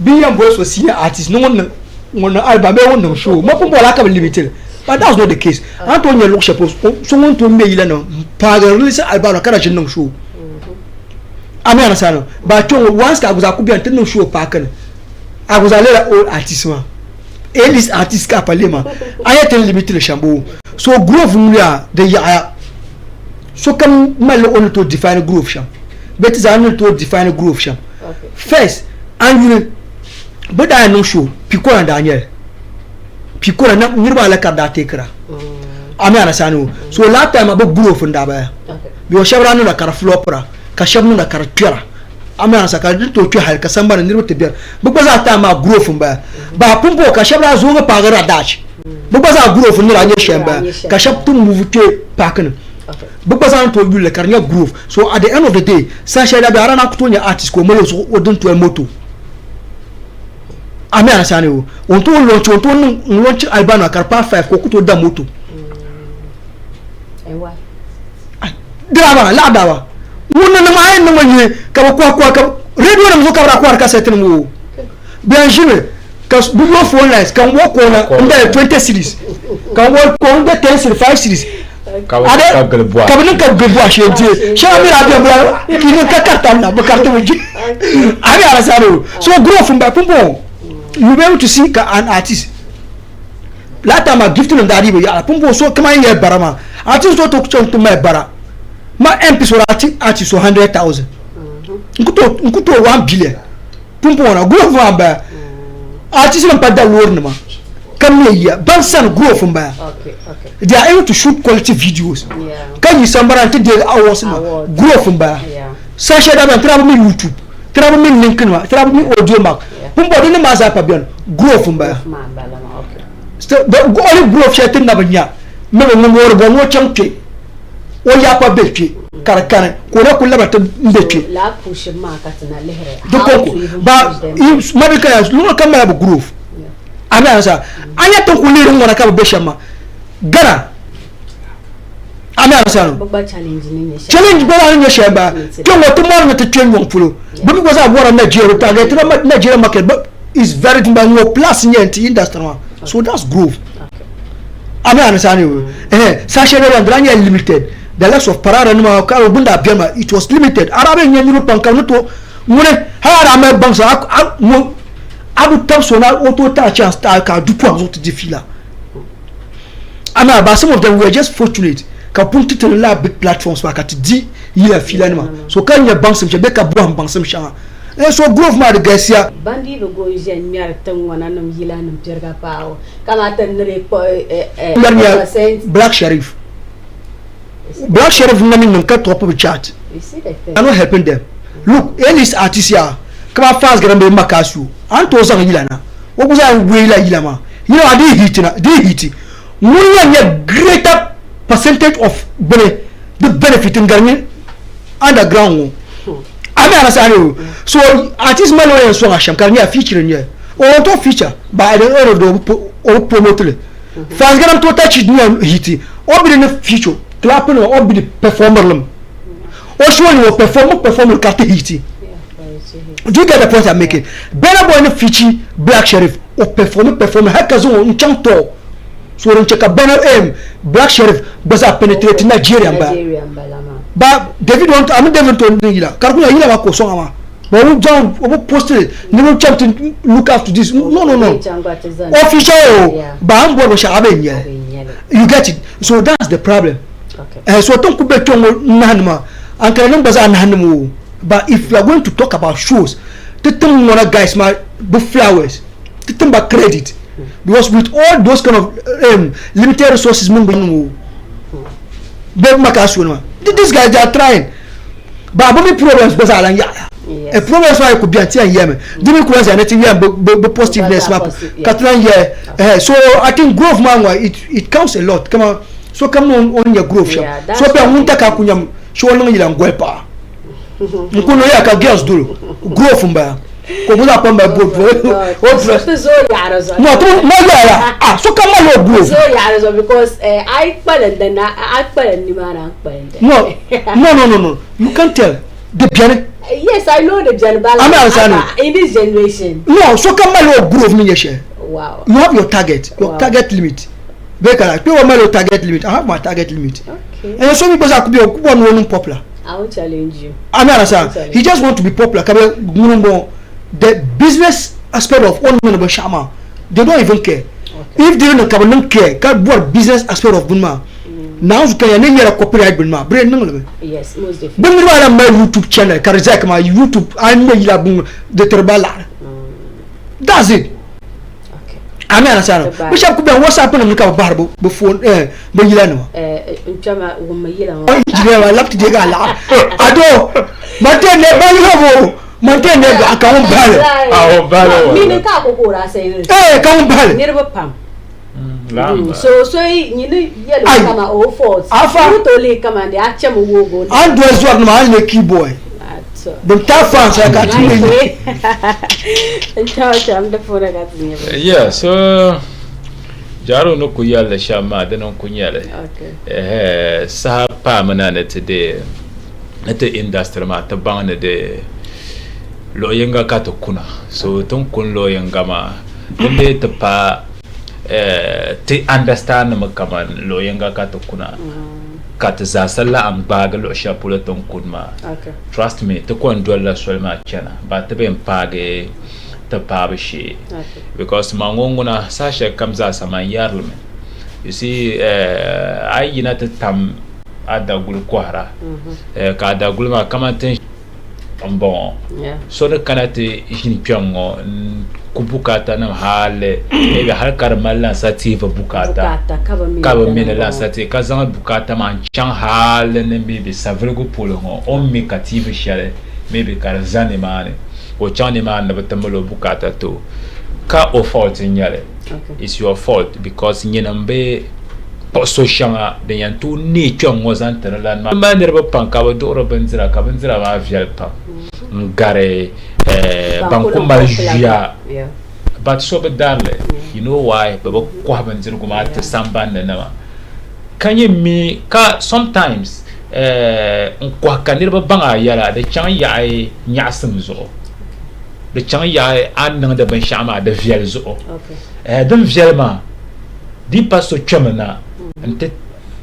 billion boys for senior artists no one album no show mo po bola ka limited but that's not the case Antonio look suppose so want to me ile no pa the release album ka na no show ami understand but once ka guza ku bi ante no show pa kan aguza le all artists ma elis artists ka palema ayete limited shambo so groove mulia de ya so come mal on to define groove sham but is only to define groove sham first and you but I no show Pico and Daniel Pico and Nirba la Kada Tekra. I mean, so last time about groove and Daba. You shall run on a car flopera, Kashamu a caractera. I mean, I can't do to help somebody near the beer because that time I grew from there. But Pumpo Kashabra Zunga Pagara Dutch because I grew from the Shamba, Kashap to move to Packen. Because I told you like a groove. So at the end of the day, Sasha Dabarana Tonya artist Comolos or don't to a moto. I mean, Asano, on to launch Albano Carpa 5 Kokuto Damoto. And why? Drama, Ladawa. One of my no Kawaka, radio and Mokawaka certain. Bianjime, because Bugo phone lines can walk on the 20 series, can walk on the 10 series, 5 series. Kabinka Gboa Shedi, Shami Abia, Kinakatana, Bakato. I mean, Asano. So grow from Bapumbo. You be able to see an artist. Last time I gifted him that even Pumbo so come on here Barama. Artists don't talk to my bara. My MPs were artists 100,000. Nkuto 1 billion. Pumbo na grow from ba. Artists don't pay that word come here. Bansan grow from ba. Okay. They are able to shoot quality videos. Yeah. Can you somebody until they hours grow from ba. Yeah. Sasha Daban travel me YouTube. Travel me LinkedIn. Travel me audio mark. Pumbo didn't maza pabian grow from ba. Okay. Still the only grow shetin na banya. Me no more bo no chamche. O ya pa bechi. Karakana. Ko na kula ba bechi. La push market na lehere. Ba America ya lu ka ma grow. Ami ansa. Anya to kulire ngona ka beshama. Gana. Ami ansa. Baba challenge ni challenge baba ni sheba. Tongo to mo na to train won pulo. But because I want Nigeria target Nigeria market but it's very no plus in the industry. So that's growth. I mean understand you. Sasha Randrania limited. The loss of Parara no Bunda Biama, it was limited. Arabian Europe Pankanuto Mune Harame Banks Abu Tamsona auto touch and start car du point to defila. But some of them were just fortunate. Kapunti to the big platforms back at D year filanima. So can you bounce some Jabeka Buam bounce some shang? So growth ma de Garcia. Bandi no go is en miar tangwana nam yilanum jerga pao. Kama tenre Black Sheriff. Black Sheriff nani num cut top of chat. You see that thing? I'm not helping them. Look, Elis artists here. Come on fast grambe makasu. Anto sang yilana. What was I wela yilama? You know I did hit. Munya greater percentage of the benefit in Ghana underground. I mean, understand. So artist Malloy and so Asham can be featuring here. Or to feature by the or promoter. Fast Ghana to touch it near hiti. Or be in the future. Clapping or be the performer. Or showing you performer cut hiti. Do you get the point I'm making? Better boy in the feature Black Sheriff or performer Hakazo in Chanto. So when check a banner Black Sheriff does not penetrate Nigeria. But David want I mean David told Nila. Karuna Ila wako songa. But we don't posted never jumped to look after this. No. Official. But I'm going to you get it. So that's the problem. Okay. So don't go back to Nanma. And can number but if you are going to talk about shows, the thing guys my the flowers, the thing about credit. Because with all those kind of limited resources, these guys they are trying. But many problems because a problem is why I could be a Yemen. Didn't cause anything but positiveness. So I think growth man it counts a lot. Come on, so come on your growth. So show long you girls do growth from ko buza pamba boat what so yarazo no to no ya ah so come on bro so yarazo because I palen then I palen ni mana palen no you can't tell the piano. Yes, I know the Janbala. In this generation. No, so come on bro me yeshe. Wow. You have your target limit. Because pay your target limit. I have my target limit. Okay. And so because I could be one popular. I will challenge you. I understand. He just want to be popular. The business aspect of one man Shama, they don't even care. Okay. If they don't care, can what business aspect of Bunma. Now you can hear a copyright Bunma. Brain no. Yes, most definitely. Bunma my YouTube channel, Karizak my YouTube, I'm the Terbala. That's it. I understand. We shall come what's happening in the barbo before Bayilano. Chama Umayila. I love to take a laugh. I do. Martin, Martin, I can't balance. Meaning Kakura say, come balance. Never pump. So you know, yellow come all faults. I found to come and the actual will go. I'm doing what my keyboard. The tough fans I got yeah, so Jaro no kuyale shama de non kunyale. Okay. Sa pa manana today. Ete industry ma ta bana de lo yenga kato kuna. So ton kun lo yenga ma. Inde te pa te understand ma kaman lo yenga kato kuna. Kat za sala am baga lo shapula ton kunma. Okay. Trust me, to kon dolla solma chana, but to be page to pabishi. Because mangonguna sasha comes as a man yarlman. You see, I united tam at the gulquara. Kada gulma come attention bon. Yeah. So the canate in Pyongo kubukata na hale maybe har karmala sati fa bukata kaba mine la sati kazan bukata man chan hale ne maybe savrego polo on me kative shale maybe karzane mane o chane man na batamolo bukata to ka o fault nyale. It's your fault because nyenambe so shanga de yantu ni chongo zantana lan ma nerba panka ba do robanzira ka banzira ma vielpa ngare banku maljia but so be darle you know why baba ko banzira ko ma ta samban na kan mi ka sometimes ko kan nerba banga yala de chan ya ai nyasum zo de chan ya an nan da ban shama da viel zo dan vielma di paso chamana ante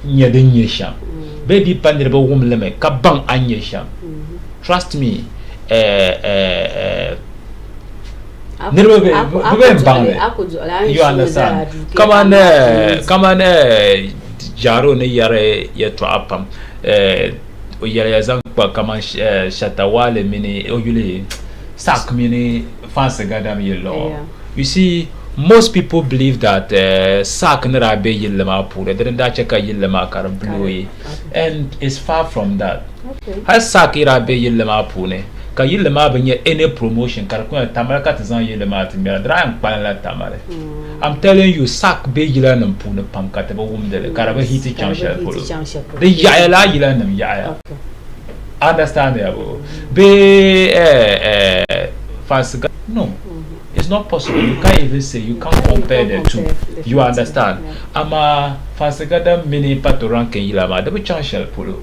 nya de nyesham baby pandir ba wum leme ka bang anyesham trust me you understand come on jaro ne yare ya to apam o yare ya zan kwa kama shatawale mini o yule sak mini fancy gadam yellow. You see, most people believe that sak nara be yillama pure didn't da cheka yillama kar blue and it's far from that. Has sak ira be yillama pune ka yillama benye any promotion kar ko tamara ka tizan yillama timira dra am panla tamare. I'm telling you sak be yilana pune pam ka te ba wumdele kar ba hiti chansha polo de yaela yilana yaela understand ya be fast no. It's not possible. You can't even say, you can't compare the two. You understand? Ama fasigada mini patoranke yilama double chance polo.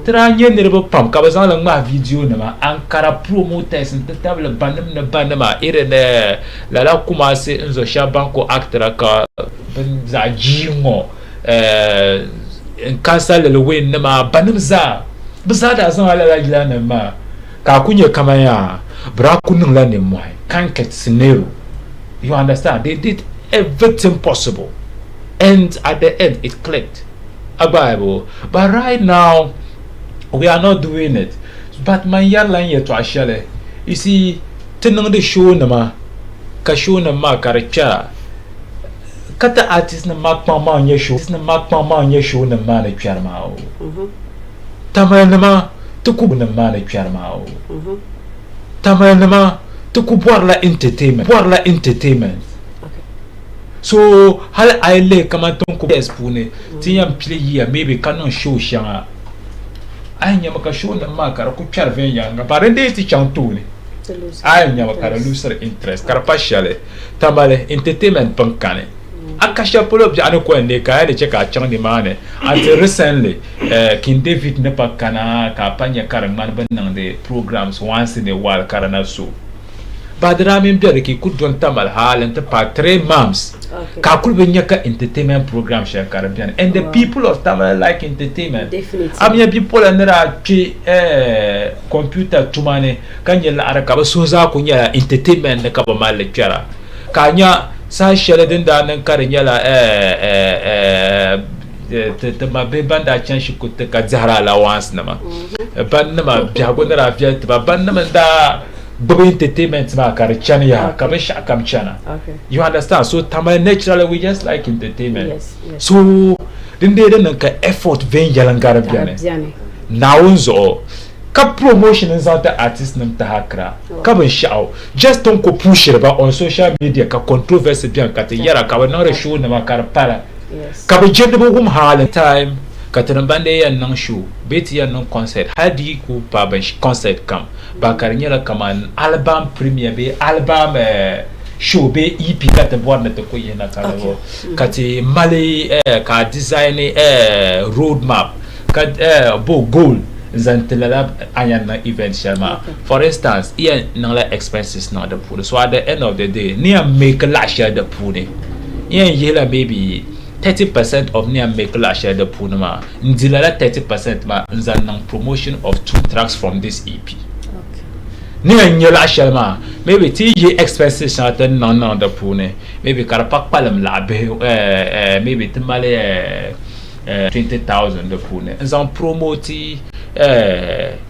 Tranye nerebo pam kabazan lang ma video nama ankara promoters in table bandam na bandama ire ne la kuma se nzo shabanko actor ka za jimo cancel le win nama bandam za bazada zan ala yilana ma ka kunye kamaya bra kunun la ne moy can't get scenario. You understand? They did everything possible, and at the end it clicked. A Bible, but right now we are not doing it. But my yarline yet to ashale. You see, tenang the show nama, ka show nama karacha. Kata artist na mak mama nye show, na mak mama nye show na mane charmao. Tamay nama tuku na mane charmao. Tamay nama to boire la entertainment. Okay. So hal aile kama ton ko espune tinyam play maybe canon show shanga anya maka show na makara ku char venya nga parende ti chantuni I nyama kara loser interest kara partially tamale entertainment pankane akasha pull up anu ko ne ka ne cheka chang ni mane until recently King David ne pakana kampanya karan man ban de programs once in a while karana so badra min biya ki kudon tamal halen ta pa 3 months ka kulbe nyaka entertainment program sha Caribbean and the people of Tamale like entertainment definitely amya people andra ki computer tumane kanya la araka ba so za ku nya entertainment ne ka ba mal kara kanya sa shele din da nan karinya la te ma be banda chan shi ku te ka zahra la once na ma ban na ma biya go na rafiya ba ban na da Bobo entertainment ma karchana ya kamesha kamchana. You understand? So Tamale naturally we just like entertainment. Yes. So dinde ka effort ven yalangara biane. Naunzo ka promotion nzata artist nam tahakra. Ka ben shao. Just don't ko push it ba on social media ka controversy bian ka te yara ka na show na makara para. Yes. Ka be jende bo gum halen time katana bande ya nan show beti ya nan concert hadi ku pa ben concert kam bakar nyala kaman album premiere be album show be EP kata borna to ko yena kala wo kati mali ka design road map ka bo goal zantela ayana event shama for instance here nala expenses not the pool so at the end of the day near make last year the pool here yela maybe 30% of near make last year the punama ndilala 30% ma nzan promotion of 2 tracks from this EP near nyela shalma maybe TJ expenses not none the pune maybe karapak palam labe maybe timale 20,000 the pune nzan promoti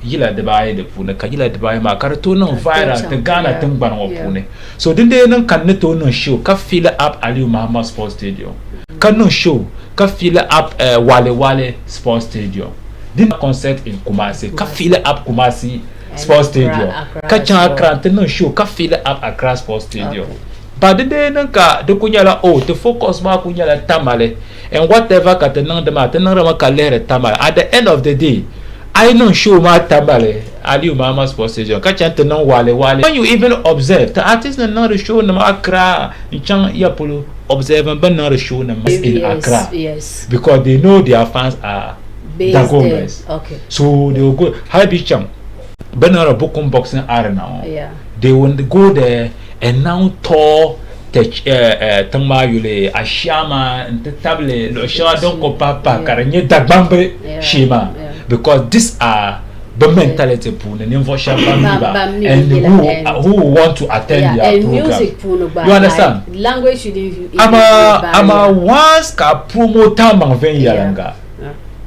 yila de baye de pune ka yila de baye ma karato non viral the Ghana tingban wa pune so dinde nan kan ne to non show ka fill up Aliu Muhammad Sports Stadium Kano show ka fill up Wale Sports Stadium. Din concert in Kumasi ka fill up Kumasi Sports Stadium. Ka chan Accra no show ka fill up Accra Sports Stadium. But the day nanka de kunyala to focus ma kunyala Tamale and whatever ka tenan de ma ka lere Tamale. At the end of the day I don't show my Tamale Aliu Muhammad Sports Stadium. Ka chan tenan Wale. When you even observe the artists na show na Accra in chan yapolo observing but not show them in Accra. Yes. Because they know their fans are Dagomers. Okay. So they will go high beach but not a booking boxing arena. Yeah. They will go there and now tour Tangma Yule Ashama and the table lo sha don't go papa karanye Dagbon Shima because these are the mentality pool and invocation and who want to attend their program. Music pool, you understand? Like, language shouldn't. I'm a once ka promoter man ven yalanga.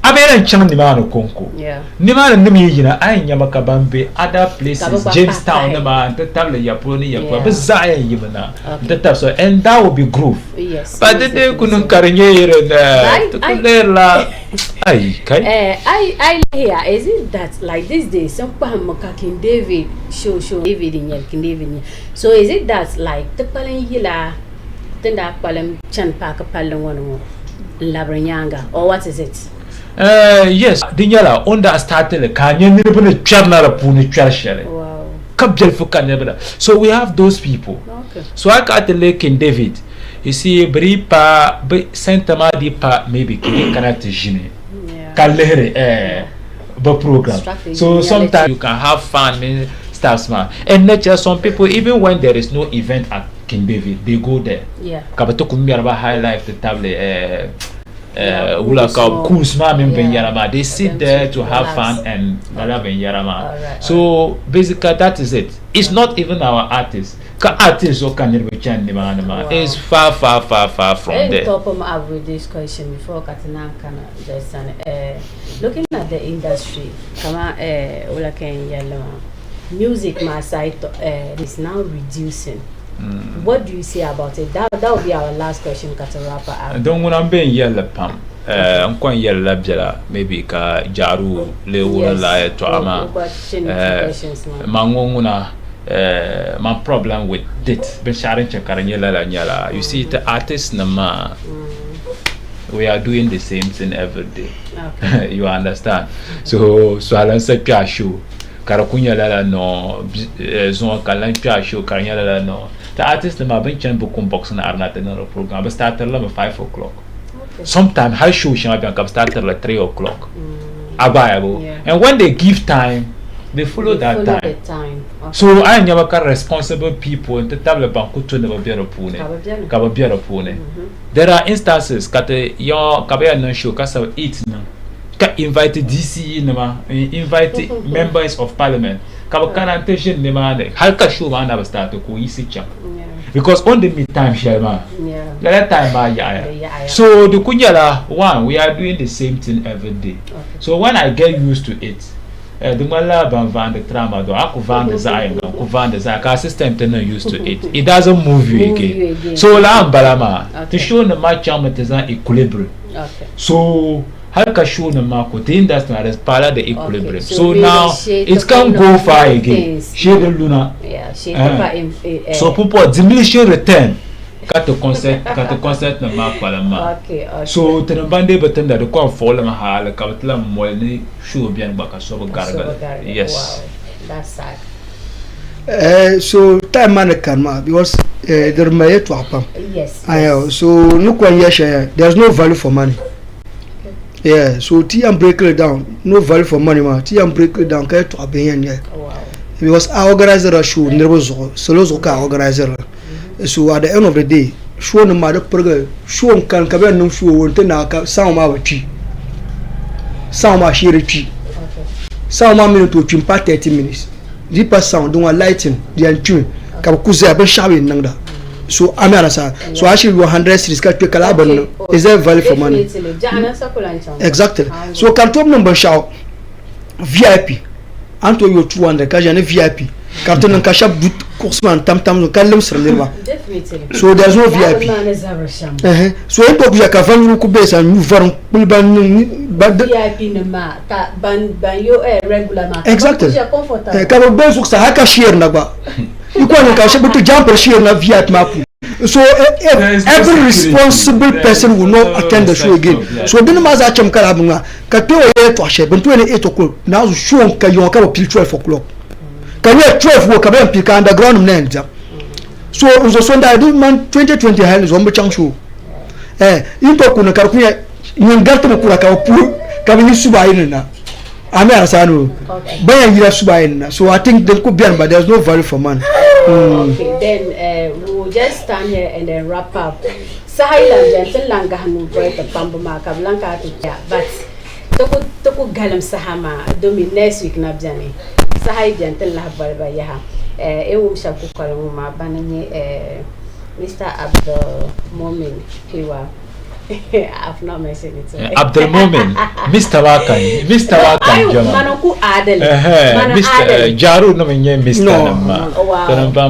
Abera chang ni mano konko. Ni mano nimi yina ay nyama kabambe other places Jamestown nama the table ya proni ya kwa bezaya yimana. The so and that will be groove. Yes. But the day kunun karinye na to kulela. I hear is it that like this day some King David show David in King David. So is it that like the paling yila tenda paling chan park paling one labranyanga or what is it? Yes, dinyala onda started kanya niribune charna puni charshale. Wow. Kabjel fuka. So we have those people. Okay. So I got the lake in David. You see, bripa Santa Madipa maybe cannot jine. Kalere the program. So sometimes you can have fun stuff man. And not just some people even when there is no event at King David, they go there. Yeah. Kabato kumiyaraba high life the table they sit there to have fun and so basically that is it. It's not even our artists. Artists is far from there. Top up with this question before Katina looking at the industry, music my side is now reducing. What do you say about it? That will be our last question, Katarapa. Don't want to be yellow pam. I'm quite yellow labjala. Maybe ka jaru leuna la to ama. Mangona. My problem with it. Ben sharing chakaranela nyala. You see, the artists nama. We are doing the same thing every day. Okay. You understand? So Alan said show. karakunya la no zon kalan pya show karanya la no the artist ma ben chan bu kum box na arna ten no program start la 5 o'clock sometimes high show shall be start la 3 o'clock abayabo and when they give time they follow that time. Okay. So I never can responsible people in the table banku to never be a pune. There are instances kate your kabaya no show kasa eat na ka invite DCE nama invite members of parliament kaba kana tension nema ne halka show man na start ko isi cham because on the mid time shema that time ba ya so the kunyala one we are doing the same thing every day. So when I get used to it the mala ban van the trauma do aku van the zai ku van the zai ka system ten used to it, it doesn't move you again. So la balama to show the match am is an equilibrium. So how can show the market the industry has pala the equilibrium. So now it can't go far again. Share the luna so people diminishing return got to concept na mark palama. So tenambande batem da ko fall ma hala ka batla molni show bien baka so gargal. Yes. Wow, that's sad. So time man can ma because there may to happen. Yes. So no kwa yesha there's no value for money. Yeah, so T and break it down. No value for money ma. T and break it down ka to aben ya. Wow. Because our organizer show never so ka organizer. So at the end of the day, show no matter program, show can kabe no show wonte na ka sound ma wachi. Sound ma share chi. Sound ma minute to chimpa 30 minutes. Deeper sound don't lighting the tune ka kuze be shawe nangda. So amara sa so actually 100 series ka to kala no is there value for money? Exactly. So can top number show VIP anto yo 200 ka jane VIP carton ka shop boot courseman tam kalem sirlirba. So there's no VIP. So it talk ka van ku besa ñu varon pul ban VIP ne ma ka ban yo regular ma. Exactly. Ka ba besu sa haka share na ba. Iko ni ka shop to jump share na VIP map. So every responsible person will not attend the show again. So bin ma za cham kala bunga ka to ye to she bin to ne 8 o'clock na zo show ka yo ka pil 12 o'clock. Can you 12 wo ka ben pil ka underground mnenja. So uzo sonda di man 2020 hali zo mchang show. Into kuna karkunya nyangarta mo kula ka pu ka bi suba ina. Ame asanu. Bayan yira suba ina. So I think there could be but there's no value for man. Okay, then we'll just stand here and then wrap up. Sahailam jantan langa hanu boy ta pambama ka blanka to ya but toko galam sahama domi next week na bjani. Sahai jantan la barba ya. Ewu shaku koloma bananye Mr. Abdul Momin Piwa. I've not mentioned it. Abdul Momin, Mr. Wakan, Manoku Adel. Mr. Jaru no menye Mr. Wow.